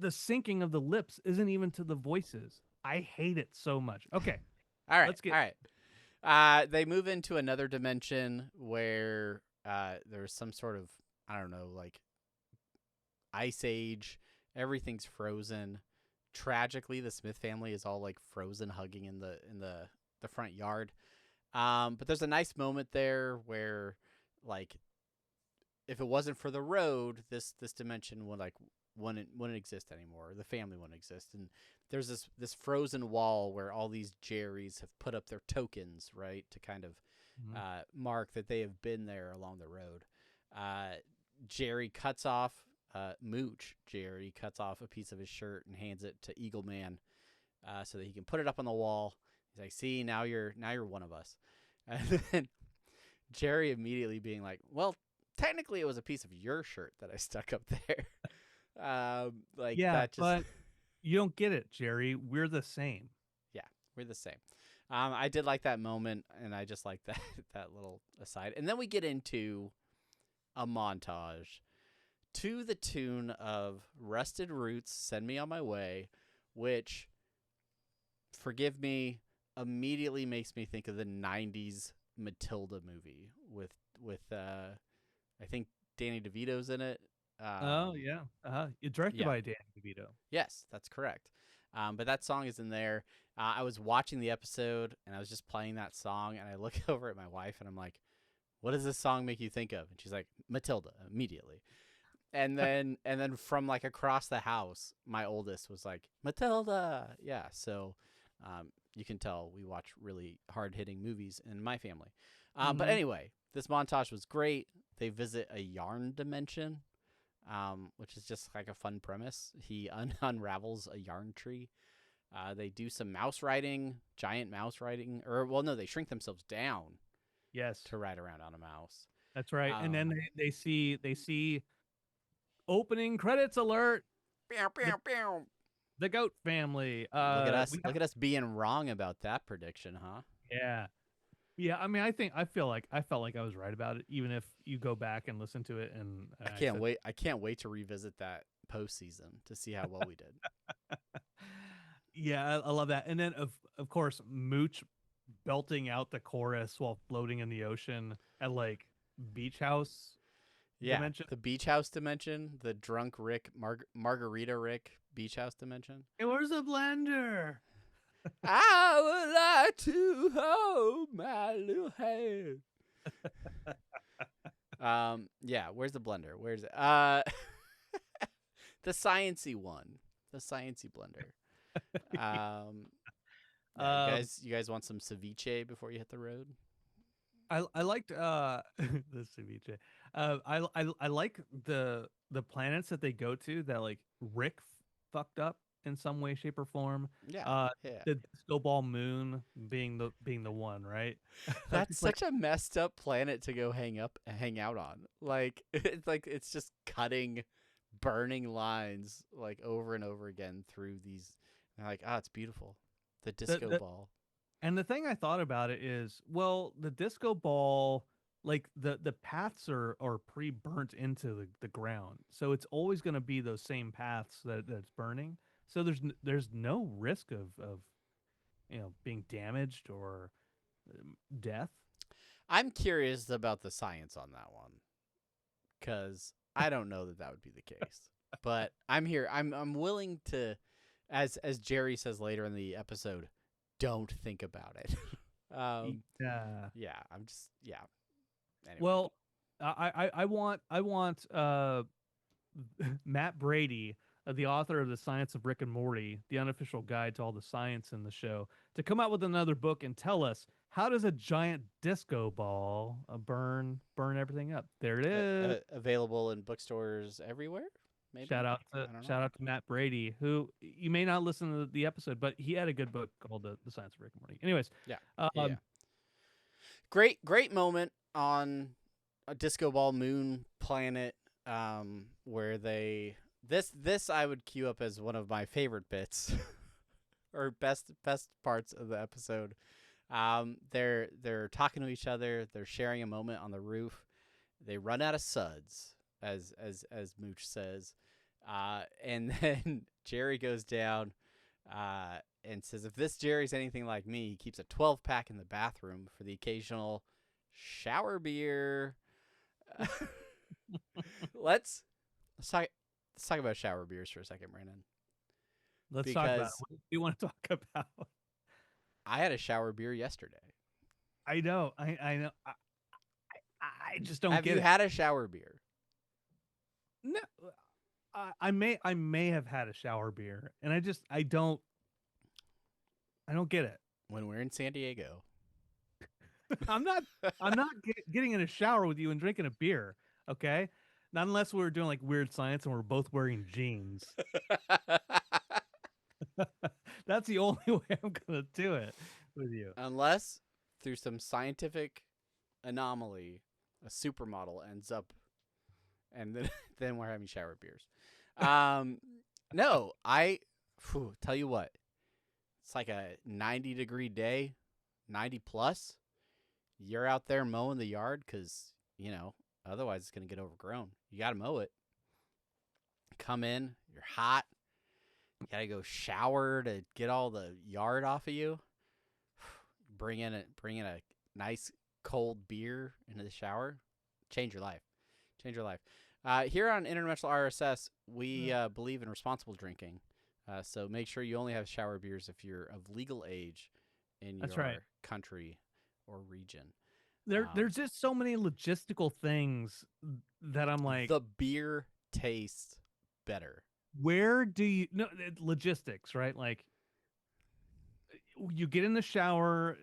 Speaker 2: syncing of the lips isn't even to the voices. I hate it so much. Okay.
Speaker 3: All right. They move into another dimension where there's some sort of, I don't know, like ice age. Everything's frozen. Tragically, the Smith family is all like frozen, hugging in the front yard. But there's a nice moment there where, like, if it wasn't for the road, this dimension wouldn't exist anymore. The family wouldn't exist, and there's this frozen wall where all these Jerrys have put up their tokens, right, to kind of mark that they have been there along the road. Jerry cuts off Mooch. Jerry cuts off a piece of his shirt and hands it to Eagleman so that he can put it up on the wall. He's like, "See, now you're one of us." And then Jerry immediately being like, "Well, technically, it was a piece of your shirt that I stuck up there."
Speaker 2: But you don't get it, Jerry. We're the same.
Speaker 3: Yeah, we're the same. I did like that moment, and I just like that little aside. And then we get into a montage to the tune of Rusted Roots, Send Me On My Way, which, forgive me, immediately makes me think of the 90s Matilda movie with I think Danny DeVito's in it.
Speaker 2: It's directed by Danny DeVito.
Speaker 3: Yes, that's correct. But that song is in there. I was watching the episode and I was just playing that song, and I look over at my wife and I'm like, "What does this song make you think of?" And she's like, "Matilda," immediately. And then from like across the house, my oldest was like, "Matilda." Yeah. So You can tell we watch really hard-hitting movies in my family. But
Speaker 2: Mhm.
Speaker 3: anyway, this montage was great. They visit a yarn dimension, which is just like a fun premise. He unravels a yarn tree. They do some mouse riding, giant mouse riding, or well, no, they shrink themselves down
Speaker 2: Yes,
Speaker 3: to ride around on a mouse.
Speaker 2: that's right. And then
Speaker 3: Um,
Speaker 2: they see opening credits alert.
Speaker 3: Pew, pew, pew.
Speaker 2: The goat family.
Speaker 3: Look at us!
Speaker 2: We got,
Speaker 3: Look at us being wrong about that prediction, huh?
Speaker 2: yeah. Yeah, I mean, I felt like I was right about it, even if you go back and listen to it. And
Speaker 3: I can't wait. I can't wait to revisit that postseason to see how well we did.
Speaker 2: Yeah, I love that. And then of course, Mooch belting out the chorus while floating in the ocean at like beach house
Speaker 3: Yeah,
Speaker 2: dimension.
Speaker 3: the beach house dimension, the drunk Rick, Margarita Rick beach house dimension.
Speaker 2: Hey, where's the blender?
Speaker 3: I would like to hold my little hand. Yeah, where's the blender? Where's it? The sciencey one. The sciencey blender. Yeah, you guys want some ceviche before you hit the road?
Speaker 2: I liked the ceviche. I like the planets that they go to that like Rick fucked up in some way, shape, or form.
Speaker 3: Yeah.
Speaker 2: The disco ball moon being the one, right?
Speaker 3: That's such a messed up planet to go hang out on. Like it's just cutting burning lines like over and over again through these. And like, it's beautiful. The disco ball.
Speaker 2: And the thing I thought about it is, well, the disco ball, like the paths are pre-burnt into the ground, so it's always going to be those same paths that's burning. So there's no risk of being damaged or death.
Speaker 3: I'm curious about the science on that one, because I don't know that would be the case. But I'm here. I'm willing to, as Jerry says later in the episode, don't think about it. Yeah. I'm just Anyway.
Speaker 2: Well, I want Matt Brady, the author of The Science of Rick and Morty, the unofficial guide to all the science in the show, to come out with another book and tell us, how does a giant disco ball burn everything up? There it is.
Speaker 3: Available in bookstores everywhere. Maybe.
Speaker 2: Shout out to Matt Brady, who you may not listen to the episode, but he had a good book called The Science of Rick and Morty. Anyways,
Speaker 3: yeah. Great moment on a disco ball moon planet, where they this I would queue up as one of my favorite bits or best parts of the episode. They're talking to each other. They're sharing a moment on the roof. They run out of suds, as Mooch says, and then Jerry goes down and says, if this Jerry's anything like me, he keeps a 12-pack in the bathroom for the occasional shower beer. Let's talk about shower beers for a second, Brandon.
Speaker 2: Let's talk about it. What do you want to talk about?
Speaker 3: I had a shower beer yesterday.
Speaker 2: I know. I know. I just don't
Speaker 3: get it. Have you had a shower beer?
Speaker 2: No. I may have had a shower beer, and I don't get it.
Speaker 3: When we're in San Diego,
Speaker 2: I'm not getting in a shower with you and drinking a beer, okay? Not unless we're doing like weird science and we're both wearing jeans. That's the only way I'm gonna do it with you.
Speaker 3: Unless through some scientific anomaly, a supermodel ends up, and then we're having shower beers. No, tell you what, it's like a 90-degree day, 90 plus. You're out there mowing the yard because, otherwise it's going to get overgrown. You got to mow it. Come in, you're hot. You got to go shower to get all the yard off of you. Bring in a nice cold beer into the shower. Change your life. Here on Interdimensional IRSS, we believe in responsible drinking. So make sure you only have shower beers if you're of legal age in your country or region.
Speaker 2: There's just so many logistical things that I'm like,
Speaker 3: the beer tastes better.
Speaker 2: Where do you logistics, right? Like, you get in the shower,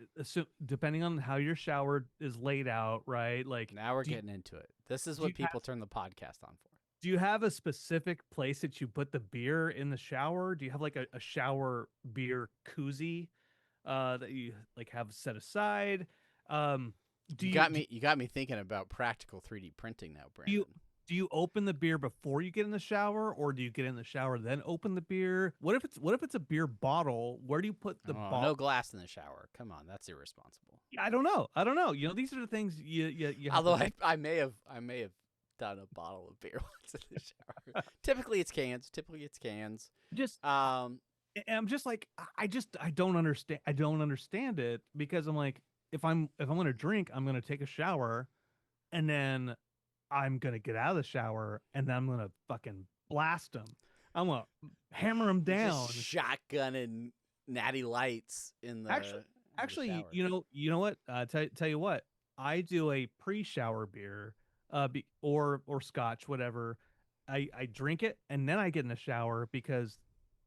Speaker 2: depending on how your shower is laid out, right? Like
Speaker 3: Now we're getting into it. This is what people turn the podcast on for.
Speaker 2: do you have a specific place that you put the beer in the shower? Do you have like a shower beer koozie that you like have set aside?
Speaker 3: You got me thinking about practical 3D printing now, Brandon.
Speaker 2: Do you open the beer before you get in the shower, or do you get in the shower then open the beer? What if it's a beer bottle? Where do you put the bottle?
Speaker 3: No glass in the shower. Come on, that's irresponsible.
Speaker 2: I don't know. You know, these are the things you
Speaker 3: Although I may have done a bottle of beer once in the shower. Typically it's cans.
Speaker 2: Just and I'm just like I don't understand it, because I'm like, if I'm gonna drink, I'm gonna take a shower, and then I'm gonna get out of the shower, and then I'm gonna fucking blast them. I'm gonna hammer them down.
Speaker 3: Just shotgun and natty lights in the
Speaker 2: actually,
Speaker 3: shower.
Speaker 2: you know what? Tell you what, I do a pre-shower beer, or scotch, whatever. I drink it and then I get in the shower, because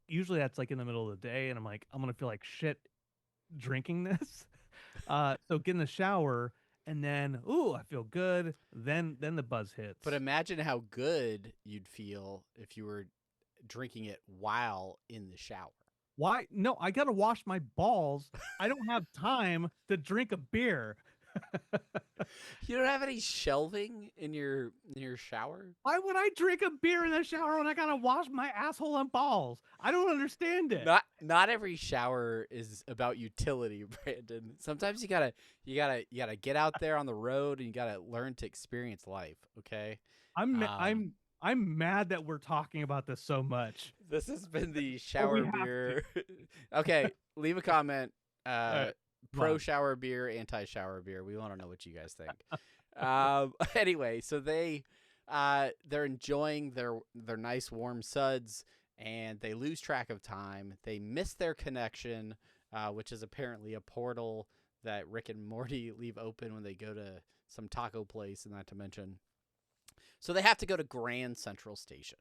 Speaker 2: usually that's like in the middle of the day, and I'm like, I'm gonna feel like shit drinking this. So get in the shower, and then I feel good. Then the buzz hits.
Speaker 3: But imagine how good you'd feel if you were drinking it while in the shower.
Speaker 2: Why? No, I gotta wash my balls. I don't have time to drink a beer.
Speaker 3: You don't have any shelving in your shower?
Speaker 2: Why would I drink a beer in the shower when I gotta wash my asshole and balls? I don't understand it.
Speaker 3: Not every shower is about utility, Brandon. Sometimes you gotta get out there on the road, and you gotta learn to experience life. Okay.
Speaker 2: I'm mad that we're talking about this so much.
Speaker 3: This has been the shower beer. Okay, leave a comment. Pro shower beer, anti shower beer. We want to know what you guys think. Anyway, so they're enjoying their nice warm suds, and they lose track of time. They miss their connection, which is apparently a portal that Rick and Morty leave open when they go to some taco place, and not to mention. So they have to go to Grand Central Station.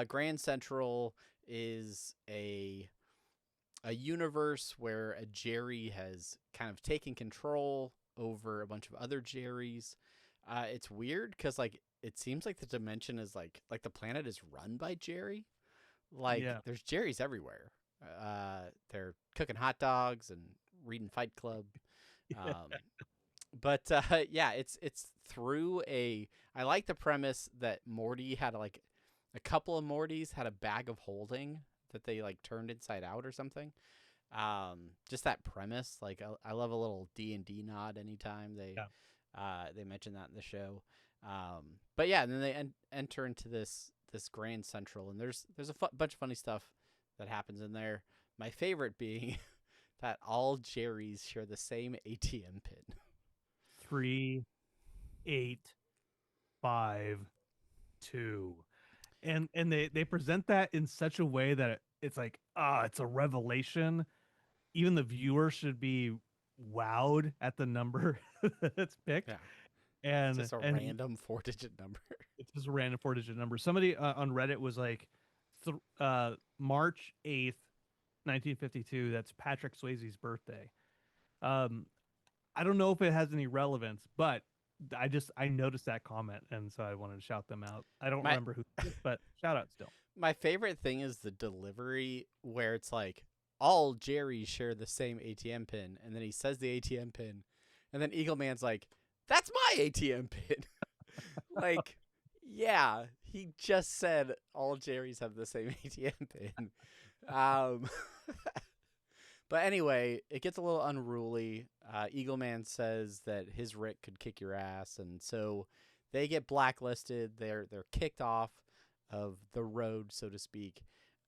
Speaker 3: Grand Central is a universe where a Jerry has kind of taken control over a bunch of other Jerrys. It's weird because like it seems like the dimension is like the planet is run by Jerry. Like there's Jerrys everywhere. They're cooking hot dogs and reading Fight Club. But it's through I like the premise that Morty had like a couple of Mortys had a bag of holding that they like turned inside out or something. Just that premise. Like I love a little D&D nod anytime they mention that in the show. But yeah, and then they enter into this Grand Central, and there's a bunch of funny stuff that happens in there. My favorite being that all Jerrys share the same ATM pin.
Speaker 2: 3, 8, 5, 2, and they present that in such a way that it's like it's a revelation. Even the viewer should be wowed at the number that's picked. Yeah. And
Speaker 3: it's just a random 4-digit number.
Speaker 2: It's just a random 4-digit number. Somebody on Reddit was like, March 8th, 1952. That's Patrick Swayze's birthday. I don't know if it has any relevance, but I noticed that comment, and so I wanted to shout them out. I don't remember who, but shout out still.
Speaker 3: My favorite thing is the delivery where it's like all Jerrys share the same ATM pin, and then he says the ATM pin, and then Eagleman's like, "That's my ATM pin." Like, yeah, he just said all Jerrys have the same ATM pin. But anyway, it gets a little unruly. Eagleman says that his Rick could kick your ass, and so they get blacklisted. They're kicked off of the road, so to speak,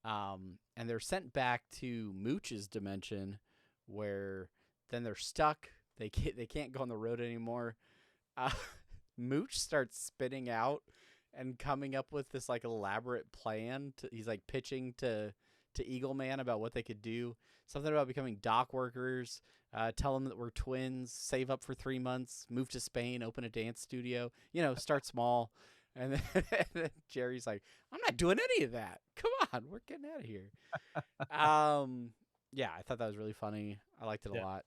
Speaker 3: and they're sent back to Mooch's dimension, where then they're stuck. They can't go on the road anymore. Mooch starts spinning out and coming up with this like elaborate plan. He's like pitching to Eagleman about what they could do. Something about becoming dock workers, tell them that we're twins, save up for 3 months, move to Spain, open a dance studio, start small. And then Jerry's like, I'm not doing any of that. Come on, we're getting out of here. Yeah, I thought that was really funny. I liked it a lot.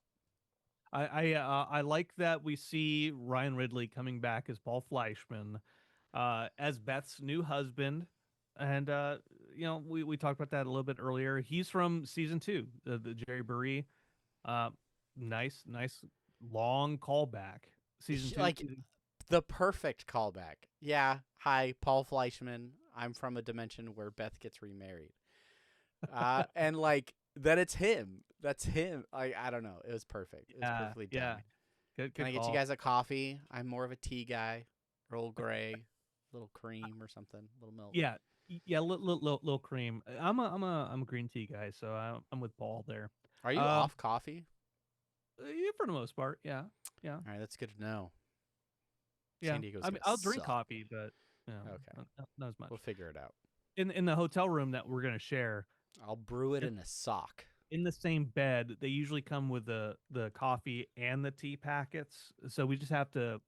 Speaker 2: I like that we see Ryan Ridley coming back as Paul Fleischman, as Beth's new husband, and we talked about that a little bit earlier. He's from season 2, the Jerry Burry. Nice long callback. Season 2,
Speaker 3: Like the perfect callback. Yeah, hi, Paul Fleischman. I'm from a dimension where Beth gets remarried. And like then it's him. That's him. Like I don't know. It was perfect. It was perfectly done.
Speaker 2: Yeah. Good
Speaker 3: Can I get
Speaker 2: call.
Speaker 3: you guys a coffee? I'm more of a tea guy. Earl Grey, little cream or something, little milk.
Speaker 2: Yeah, little cream. I'm a green tea guy, so I'm with Paul there.
Speaker 3: Are you off coffee?
Speaker 2: Yeah, for the most part, yeah.
Speaker 3: All right, that's good to know.
Speaker 2: Yeah.
Speaker 3: San Diego's
Speaker 2: I mean,
Speaker 3: gonna
Speaker 2: I'll drink
Speaker 3: suck.
Speaker 2: coffee, but
Speaker 3: Okay.
Speaker 2: not as much.
Speaker 3: We'll figure it out.
Speaker 2: In the hotel room that we're gonna share,
Speaker 3: I'll brew it in a sock.
Speaker 2: in the same bed, they usually come with the coffee and the tea packets. So we just have to.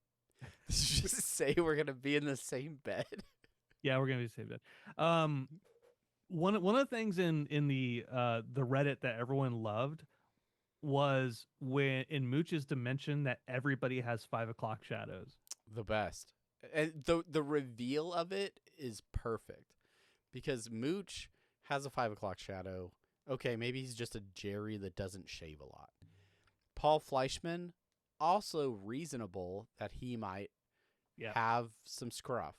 Speaker 3: Just say we're gonna be in the same bed.
Speaker 2: Yeah, we're gonna be the same bed. One of the things in the Reddit that everyone loved was when in Mooch's dimension that everybody has 5 o'clock shadows.
Speaker 3: The best. And the reveal of it is perfect because Mooch has a 5 o'clock shadow. Okay, maybe he's just a Jerry that doesn't shave a lot. Paul Fleischman, also reasonable that he might have some scruff.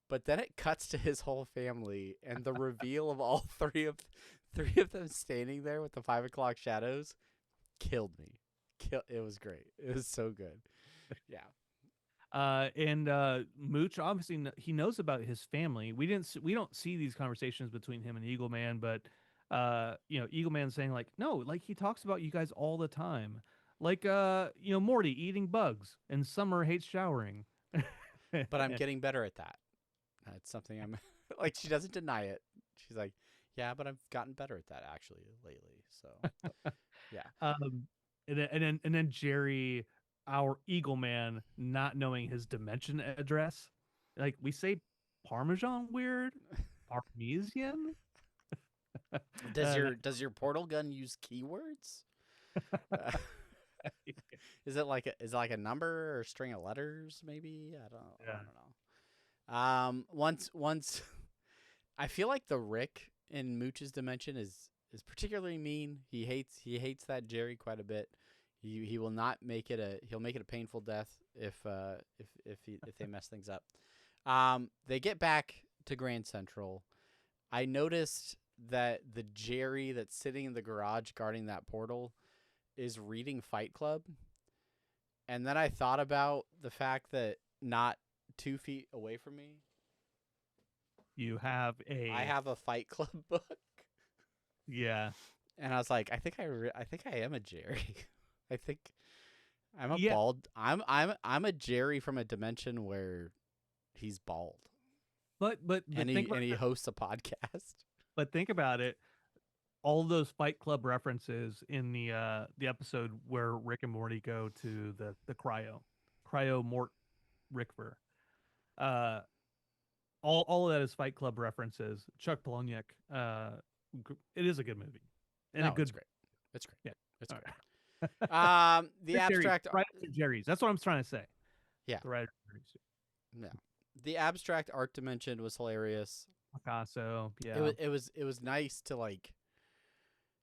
Speaker 3: But then it cuts to his whole family, and the reveal of all three of them standing there with the 5 o'clock shadows killed me. It was great. It was so good. Yeah.
Speaker 2: And Mooch obviously he knows about his family. We don't see these conversations between him and Eagleman, but Eagleman saying like, no, like he talks about you guys all the time, like Morty eating bugs and Summer hates showering.
Speaker 3: But I'm getting better at that. It's something I'm like. She doesn't deny it. She's like, yeah, but I've gotten better at that actually lately. So yeah.
Speaker 2: And then Jerry, our Eagleman, not knowing his dimension address, like we say Parmesan weird, Parmesan.
Speaker 3: Does your portal gun use keywords? Is it like a number or a string of letters? Maybe I don't know. Once I feel like the Rick in Mooch's dimension is particularly mean. He hates that Jerry quite a bit. He will not make it he'll make it a painful death if they mess things up. They get back to Grand Central. I noticed that the Jerry that's sitting in the garage guarding that portal is reading Fight Club. And then I thought about the fact that not 2 feet away from me, I have a Fight Club book.
Speaker 2: Yeah.
Speaker 3: And I was like, I think I am a Jerry. I think I'm a bald. I'm a Jerry from a dimension where he's bald.
Speaker 2: But
Speaker 3: he hosts a podcast. But
Speaker 2: think about it. All those Fight Club references in the episode where Rick and Morty go to the cryo Mort Rickver. All of that is Fight Club references. Chuck Palahniuk. It is a good movie. And
Speaker 3: it's great. It's great.
Speaker 2: Yeah.
Speaker 3: It's great. The abstract
Speaker 2: Jerry's. That's what I'm trying to say.
Speaker 3: Yeah.
Speaker 2: The writer Jerry's.
Speaker 3: Yeah. The abstract art dimension was hilarious.
Speaker 2: Picasso. Yeah.
Speaker 3: It was nice to like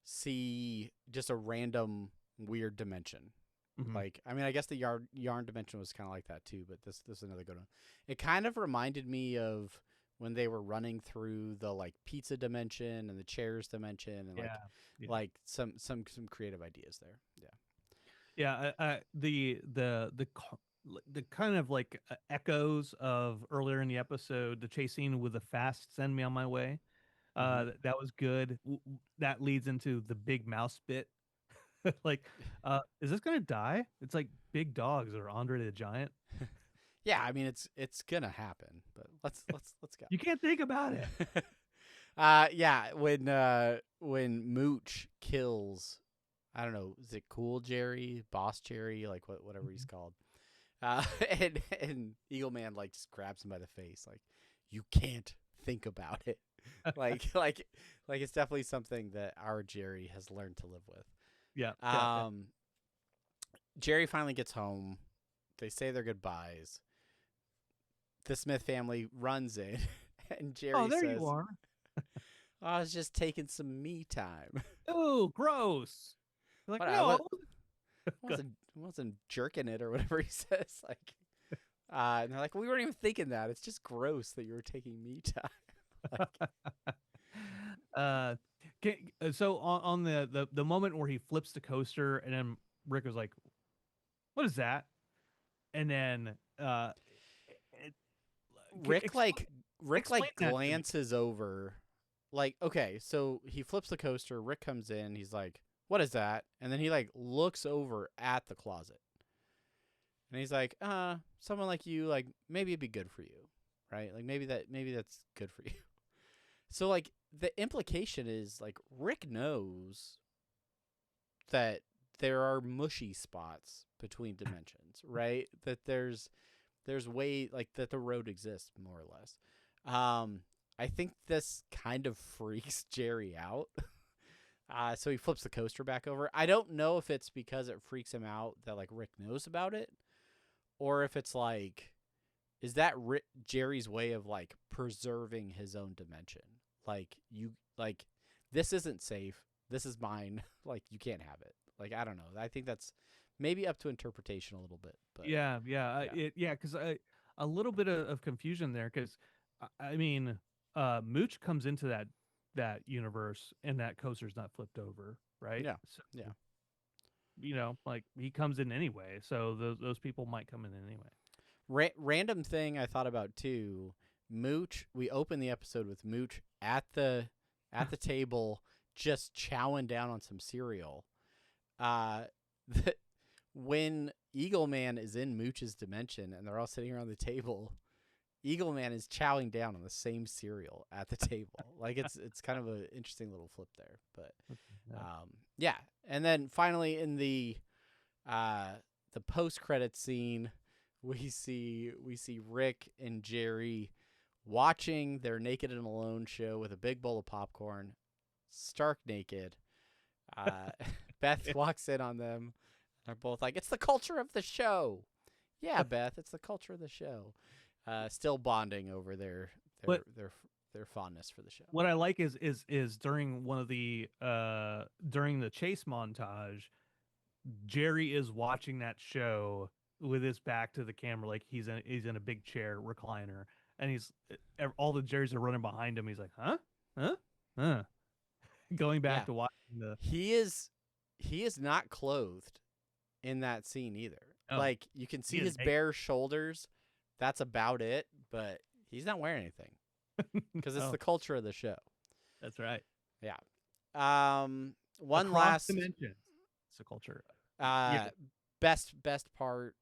Speaker 3: see just a random weird dimension.
Speaker 2: Mm-hmm.
Speaker 3: Like, I mean, I guess the yarn dimension was kind of like that too, but this is another good one. It kind of reminded me of when they were running through the like pizza dimension and the chairs dimension and like some creative ideas there. Yeah.
Speaker 2: Yeah. The kind of like echoes of earlier in the episode, the chase scene with the fast send me on my way. That was good. That leads into the big mouse bit. Like, is this gonna die? It's like big dogs or Andre the Giant.
Speaker 3: Yeah, I mean it's gonna happen, but let's go.
Speaker 2: You can't think about it.
Speaker 3: Yeah, when Mooch kills, I don't know, is it Cool Jerry, Boss Jerry, like whatever he's called, and Eagleman like just grabs him by the face, like you can't think about it. like it's definitely something that our Jerry has learned to live with.
Speaker 2: Yeah.
Speaker 3: Jerry finally gets home. They say their goodbyes. The Smith family runs in, and Jerry
Speaker 2: Oh, there
Speaker 3: says,
Speaker 2: you are.
Speaker 3: I was just taking some me time.
Speaker 2: Oh, gross. Like,
Speaker 3: What,
Speaker 2: no.
Speaker 3: wasn't jerking it or whatever he says. Like, and they're like, we weren't even thinking that. It's just gross that you were taking me time.
Speaker 2: So on the moment where he flips the coaster, and then Rick was like, "What is that?" And then
Speaker 3: Rick
Speaker 2: explain that to me.
Speaker 3: glances over, like, okay, so he flips the coaster. Rick comes in. He's like, "What is that?" And then he like looks over at the closet, and he's like, someone like you, like maybe it'd be good for you, right? Like maybe that's good for you." So like the implication is like Rick knows that there are mushy spots between dimensions, right? That there's way, like, that the road exists, more or less. I think this kind of freaks Jerry out. So he flips the coaster back over. I don't know if it's because it freaks him out that like Rick knows about it, or if it's like, is that Jerry's way of like preserving his own dimension? Like, this isn't safe. This is mine. Like, you can't have it. Like, I don't know. I think that's maybe up to interpretation a little bit. But
Speaker 2: Yeah. Because a little bit of confusion there, because I mean, Mooch comes into that universe, and that coaster's not flipped over, right?
Speaker 3: Yeah.
Speaker 2: So,
Speaker 3: Yeah.
Speaker 2: Like he comes in anyway, so those people might come in anyway.
Speaker 3: Random thing I thought about too. Mooch. We open the episode with Mooch at the table, just chowing down on some cereal. When Eagleman is in Mooch's dimension and they're all sitting around the table, Eagleman is chowing down on the same cereal at the table. Like, it's kind of an interesting little flip there. But yeah. And then finally in the post-credit scene, we see Rick and Jerry watching their Naked and Alone show with a big bowl of popcorn, stark naked. Beth walks in on them. They're both like, "It's the culture of the show." Yeah, Beth, it's the culture of the show. Still bonding over their fondness for the show.
Speaker 2: What I like is during one of the during the chase montage, Jerry is watching that show with his back to the camera, like he's in a big chair recliner, and all the Jerrys are running behind him. He's like, huh, going back to watching the.
Speaker 3: He is not clothed in that scene either.
Speaker 2: Oh,
Speaker 3: like, you can see his bare shoulders. That's about it, but he's not wearing anything because it's the culture of the show.
Speaker 2: That's right.
Speaker 3: Yeah. One
Speaker 2: Across
Speaker 3: last
Speaker 2: dimension. It's a culture.
Speaker 3: Best part.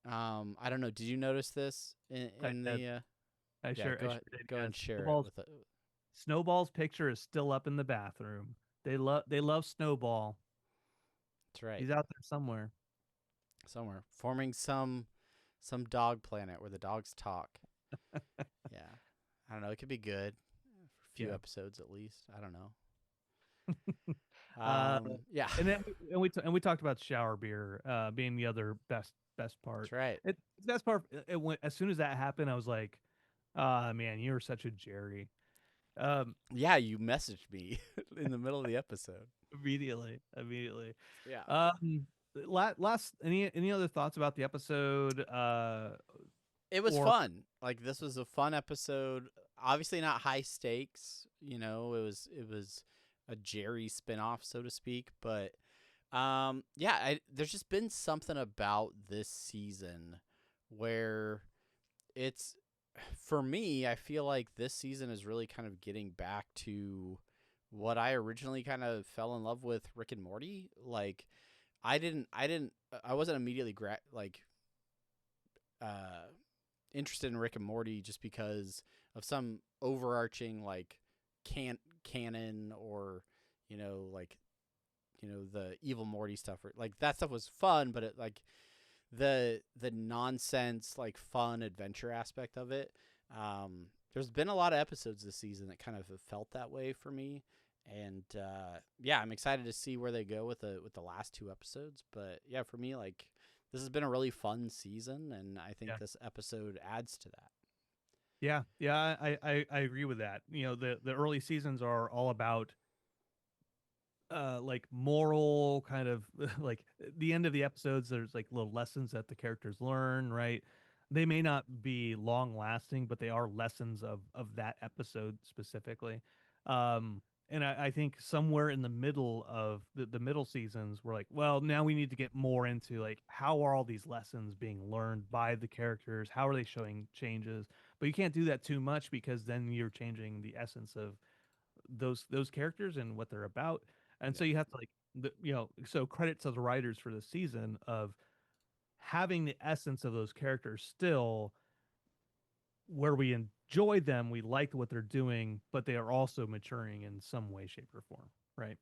Speaker 3: I don't know. Did you notice this in the?
Speaker 2: I sure did.
Speaker 3: Go and share it with it.
Speaker 2: Snowball's picture is still up in the bathroom. They love Snowball.
Speaker 3: That's right.
Speaker 2: He's out there somewhere.
Speaker 3: Forming some dog planet where the dogs talk. Yeah. I don't know. It could be good for a few episodes at least. I don't know. Yeah.
Speaker 2: And then we talked about shower beer being the other best part.
Speaker 3: That's right.
Speaker 2: The best part. It went, as soon as that happened, I was like, man, you're such a Jerry.
Speaker 3: Yeah, you messaged me in the middle of the episode.
Speaker 2: Immediately.
Speaker 3: Yeah.
Speaker 2: Last any other thoughts about the episode?
Speaker 3: It was fun. Like, this was a fun episode. Obviously not high stakes. It was a Jerry spinoff, so to speak. But there's just been something about this season where it's, for me, I feel like this season is really kind of getting back to what I originally kind of fell in love with Rick and Morty. Like, I wasn't immediately interested in Rick and Morty just because of some overarching like canon or the evil Morty stuff, or like that stuff was fun, but it like the nonsense, like, fun adventure aspect of it there's been a lot of episodes this season that kind of have felt that way for me. And yeah, I'm excited to see where they go with the last 2 episodes. But yeah, for me, like, this has been a really fun season, and I think this episode adds to that.
Speaker 2: Yeah, I agree with that. You know, the early seasons are all about like moral kind of like the end of the episodes. There's like little lessons that the characters learn, right? They may not be long lasting, but they are lessons of that episode specifically. Um, and I think somewhere in the middle of the middle seasons, we're like, well, now we need to get more into like how are all these lessons being learned by the characters? How are they showing changes? But you can't do that too much because then you're changing the essence of those characters and what they're about. And so you have to like so credit to the writers for the season of having the essence of those characters still where we enjoy them, we like what they're doing, but they are also maturing in some way, shape, or form, right?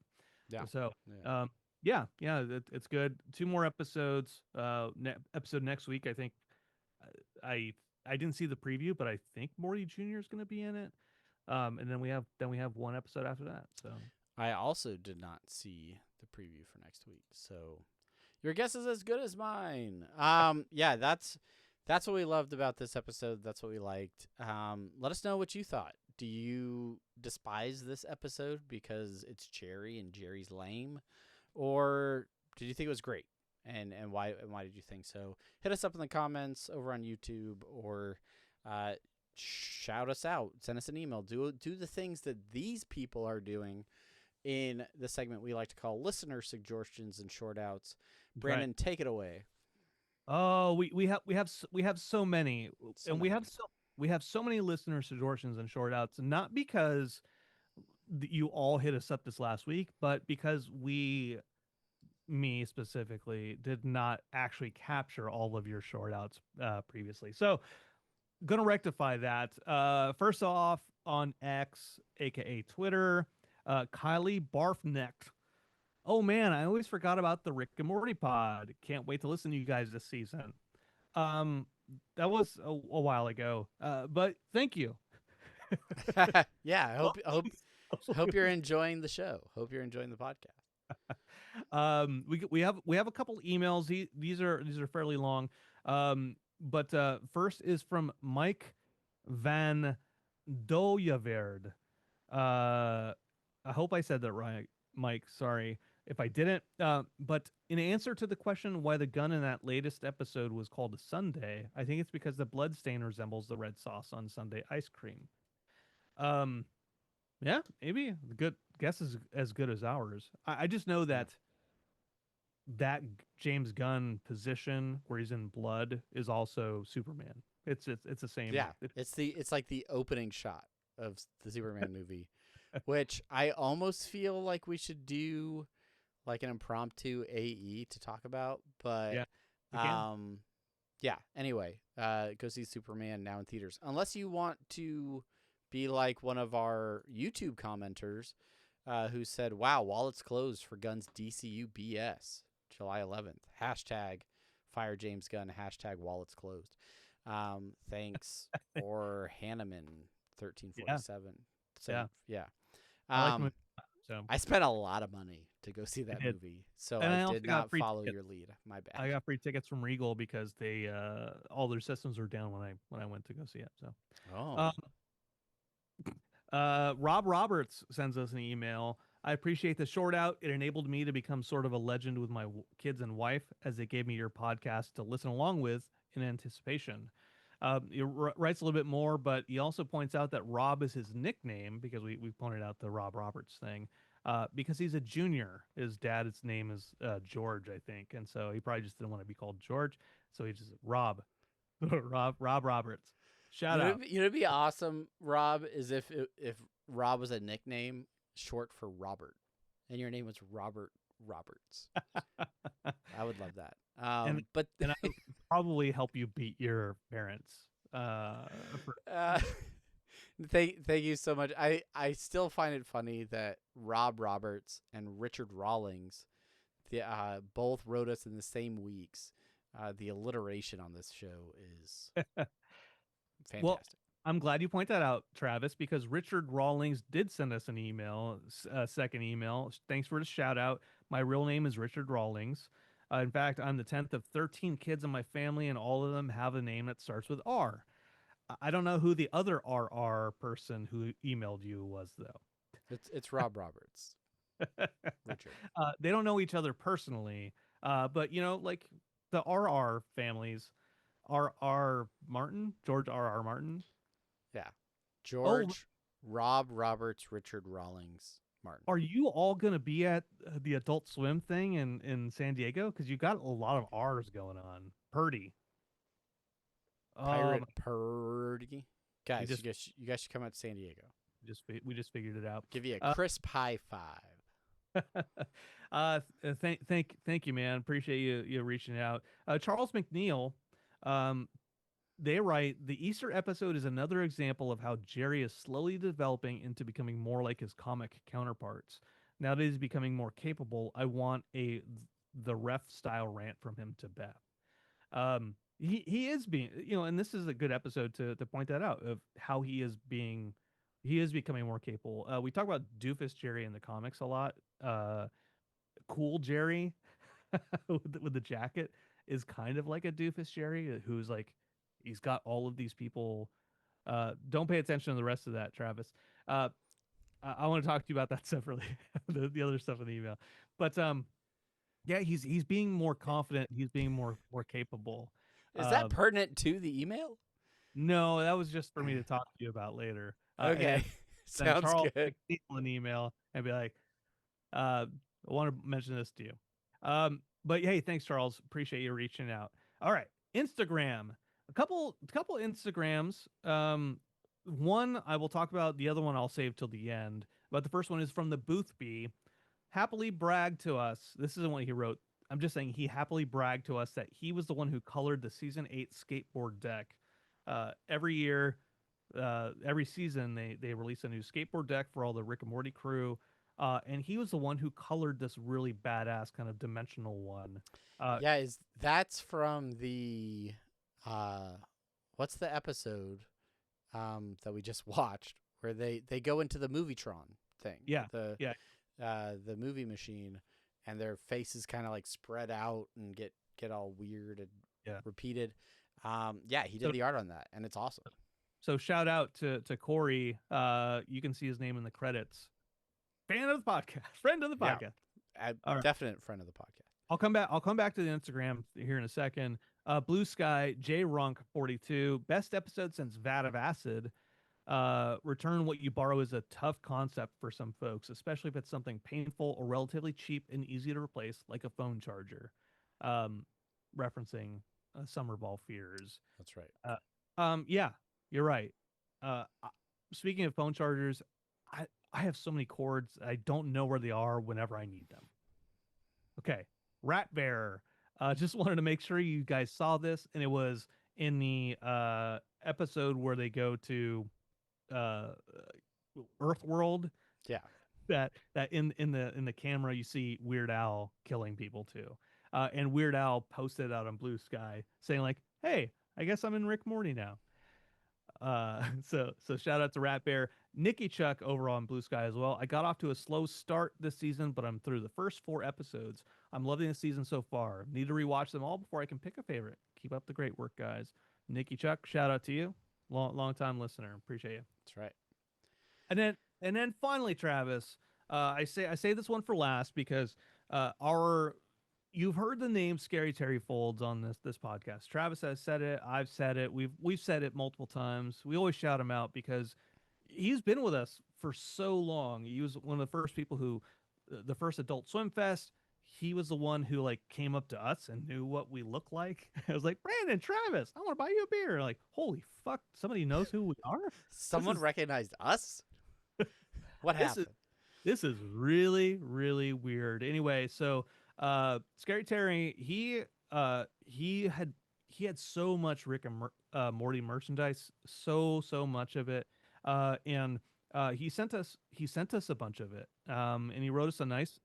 Speaker 3: Yeah.
Speaker 2: So,
Speaker 3: Yeah.
Speaker 2: it's good. 2 more episodes. Episode next week. I think I didn't see the preview, but I think Morty Jr. is going to be in it. And then we have 1 episode after that. So
Speaker 3: I also did not see the preview for next week, so your guess is as good as mine. Yeah, that's what we loved about this episode. That's what we liked. Let us know what you thought. Do you despise this episode because it's Jerry and Jerry's lame, or did you think it was great? And why did you think so? Hit us up in the comments over on YouTube, or shout us out. Send us an email. Do the things that these people are doing in the segment we like to call listener suggestions and short outs. Brandon, take it away.
Speaker 2: Oh, we have so many, and we have so many listener suggestions and short outs, not because you all hit us up this last week, but because me specifically, did not actually capture all of your short outs previously. So, gonna rectify that. First off, on X, aka Twitter, Kylie Barfnecht. Oh man, I always forgot about the Rick and Morty pod. Can't wait to listen to you guys this season. That was a while ago, but thank you.
Speaker 3: Yeah, I hope you're enjoying the show. Hope you're enjoying the podcast.
Speaker 2: We have a couple emails. These are fairly long. But first is from Mike Van Doyaverd. I hope I said that right, Mike. Sorry if I didn't. But in answer to the question why the gun in that latest episode was called a sundae, I think it's because the blood stain resembles the red sauce on sundae ice cream. Yeah, maybe the good guess is as good as ours. I just know that James Gunn position where he's in blood is also Superman. It's the same.
Speaker 3: Yeah, it's like the opening shot of the Superman movie, which I almost feel like we should do like an impromptu AE to talk about. But yeah. Anyway, go see Superman now in theaters. Unless you want to be like one of our YouTube commenters who said, "Wow, wallets closed for Gunn's DCU BS, July 11th. Hashtag fire James Gunn. Hashtag wallets closed." Thanks, or Hanneman 1347. Yeah.
Speaker 2: I like so
Speaker 3: I spent a lot of money to go see that movie, so
Speaker 2: and
Speaker 3: I did not follow your lead. My bad.
Speaker 2: I got free tickets from Regal because they all their systems were down when I went to go see it. So, Rob Roberts sends us an email. I appreciate the short out. It enabled me to become sort of a legend with my kids and wife, as it gave me your podcast to listen along with in anticipation. He writes a little bit more, but he also points out that Rob is his nickname because we pointed out the Rob Roberts thing. Because he's a junior. His dad's name is George, I think, and so he probably just didn't want to be called George, so he just Rob, Rob Roberts. Shout out.
Speaker 3: You know, it'd be awesome, Rob, is if Rob was a nickname short for Robert, and your name was Robert Roberts. I would love that.
Speaker 2: And I would probably help you beat your parents.
Speaker 3: Thank you so much. I still find it funny that Rob Roberts and Richard Rawlings, both wrote us in the same weeks. The alliteration on this show is fantastic.
Speaker 2: Well, I'm glad you point that out, Travis, because Richard Rawlings did send us an email, a second email. Thanks for the shout out. My real name is Richard Rawlings. In fact, I'm the 10th of 13 kids in my family, and all of them have a name that starts with R. I don't know who the other RR person who emailed you was, though.
Speaker 3: It's Rob Roberts. Richard.
Speaker 2: They don't know each other personally, but like the RR families, R.R. Martin, George R.R. Martin.
Speaker 3: Yeah. George, Rob Roberts, Richard Rawlings, Martin.
Speaker 2: Are you all going to be at the Adult Swim thing in San Diego? Because you got a lot of R's going on. Purdy.
Speaker 3: Pirate Purdy. Guys,
Speaker 2: just-
Speaker 3: you guys should come out to San Diego.
Speaker 2: We just figured it out.
Speaker 3: Give you a crisp high five.
Speaker 2: Thank you, man. Appreciate you reaching out. Charles McNeil, they write, the Easter episode is another example of how Jerry is slowly developing into becoming more like his comic counterparts. Now that he's becoming more capable, I want the ref style rant from him to Beth. He is being, and this is a good episode to point that out, of how he is becoming more capable. We talk about Doofus Jerry in the comics a lot. Cool Jerry with the jacket is kind of like a Doofus Jerry, who's like, he's got all of these people. Don't pay attention to the rest of that, Travis. I want to talk to you about that separately, the other stuff in the email. But yeah, he's being more confident. He's being more capable.
Speaker 3: Is that pertinent to the email?
Speaker 2: No, that was just for me to talk to you about later.
Speaker 3: Okay, sounds
Speaker 2: Charles
Speaker 3: good.
Speaker 2: An email and be like, I want to mention this to you. But hey, thanks, Charles. Appreciate you reaching out. All right, Instagram. A couple Instagrams. One I will talk about. The other one I'll save till the end. But the first one is from the Boothby. Happily bragged to us. This isn't what he wrote. I'm just saying he happily bragged to us that he was the one who colored the season 8 skateboard deck. Every year, every season, they release a new skateboard deck for all the Rick and Morty crew. And he was the one who colored this really badass kind of dimensional one.
Speaker 3: Yeah, that's from the what's the episode that we just watched where they go into the Movietron thing?
Speaker 2: Yeah,
Speaker 3: the movie machine, and their faces kind of like spread out and get all weird and repeated. Yeah, he did the art on that, and it's awesome.
Speaker 2: So shout out to Corey. You can see his name in the credits. Fan of the podcast, friend of the podcast.
Speaker 3: Yeah, definite friend of the podcast.
Speaker 2: I'll come back to the Instagram here in a second. Blue Sky, J Runk 42, best episode since Vat of Acid. Return what you borrow is a tough concept for some folks, especially if it's something painful or relatively cheap and easy to replace, like a phone charger. Referencing Summer Ball Fears.
Speaker 3: That's right.
Speaker 2: Yeah, you're right. Speaking of phone chargers, I have so many cords. I don't know where they are whenever I need them. Okay. Rat Bear. Just wanted to make sure you guys saw this, and it was in the episode where they go to Earthworld.
Speaker 3: Yeah.
Speaker 2: That in the camera you see Weird Al killing people too. And Weird Al posted out on Blue Sky saying like, "Hey, I guess I'm in Rick Morty now." So shout out to Rat Bear. Nikki Chuck over on Blue Sky as well. I got off to a slow start this season, but I'm through the first 4 episodes. I'm loving the season so far. Need to rewatch them all before I can pick a favorite. Keep up the great work, guys. Nikki Chuck, shout out to you. Long time listener. Appreciate you.
Speaker 3: That's right.
Speaker 2: And then finally, Travis, I say this one for last because you've heard the name Scary Terry Folds on this podcast. Travis has said it. I've said it. We've said it multiple times. We always shout him out because he's been with us for so long. He was one of the first people who, the first Adult Swim Fest, he was the one who like came up to us and knew what we look like. I was like, Brandon, Travis, I want to buy you a beer. Like, holy fuck, somebody knows who we are?
Speaker 3: Someone recognized us? What happened?
Speaker 2: This is really, really weird. Anyway, so Scary Terry, he had so much Rick and Morty merchandise, so much of it, and he sent us a bunch of it, and he wrote us a nice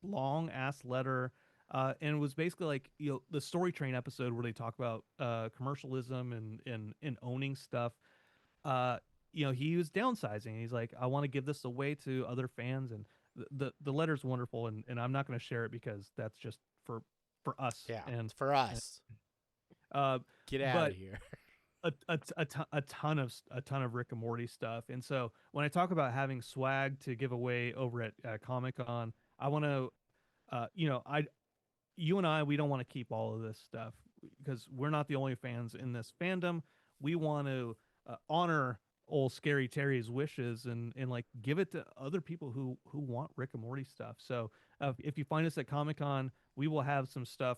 Speaker 2: long ass letter, and it was basically like, the Story Train episode where they talk about commercialism and owning stuff. he was downsizing. He's like, I want to give this away to other fans, and the letter's wonderful, and I'm not going to share it because that's just for us.
Speaker 3: Yeah,
Speaker 2: And
Speaker 3: it's for us.
Speaker 2: uh,
Speaker 3: Get out
Speaker 2: but
Speaker 3: of here.
Speaker 2: a ton of Rick and Morty stuff. And so when I talk about having swag to give away over at Comic Con, I want to, you and I, we don't want to keep all of this stuff because we're not the only fans in this fandom. We want to honor old Scary Terry's wishes and like give it to other people who want Rick and Morty stuff. So if you find us at Comic Con, we will have some stuff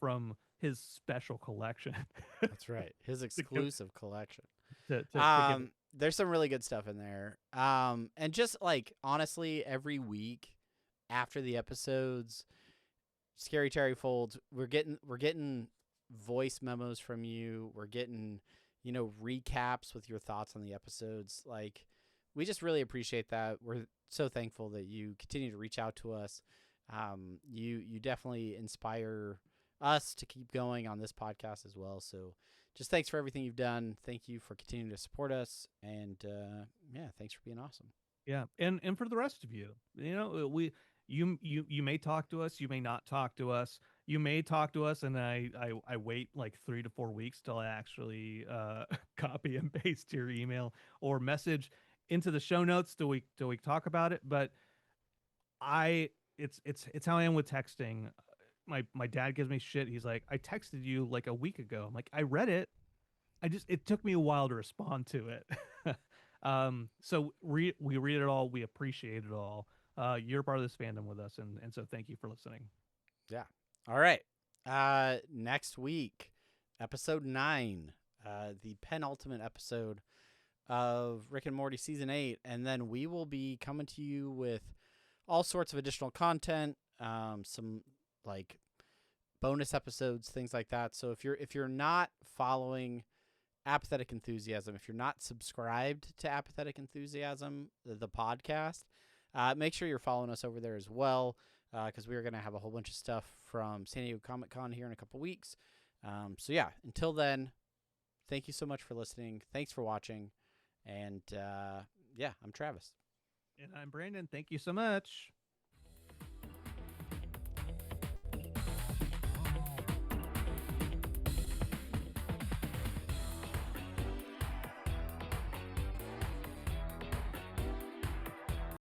Speaker 2: from his special collection.
Speaker 3: That's right. His exclusive collection.
Speaker 2: To
Speaker 3: There's some really good stuff in there. And just like honestly, every week after the episodes, Scary Terry folds, we're getting voice memos from you. We're getting, recaps with your thoughts on the episodes. Like, we just really appreciate that. We're so thankful that you continue to reach out to us. You definitely inspire us to keep going on this podcast as well. So just thanks for everything you've done. Thank you for continuing to support us. And thanks for being awesome.
Speaker 2: Yeah. And for the rest of you, you may talk to us, you may not talk to us. You may talk to us and I wait like 3 to 4 weeks till I actually copy and paste your email or message into the show notes till we talk about it. But it's how I am with texting. My dad gives me shit. He's like, I texted you like a week ago. I'm like, I read it. It took me a while to respond to it. So we read it all. We appreciate it all. You're part of this fandom with us. And so thank you for listening.
Speaker 3: Yeah. All right. Next week, episode 9, the penultimate episode of Rick and Morty season 8. And then we will be coming to you with all sorts of additional content, some like bonus episodes, things like that. So if you're not following Apathetic Enthusiasm, if you're not subscribed to Apathetic Enthusiasm, the podcast, make sure you're following us over there as well, because we're going to have a whole bunch of stuff from San Diego Comic-Con here in a couple weeks. So yeah, until then, thank you so much for listening. Thanks for watching. And I'm Travis.
Speaker 2: And I'm Brandon. Thank you so much.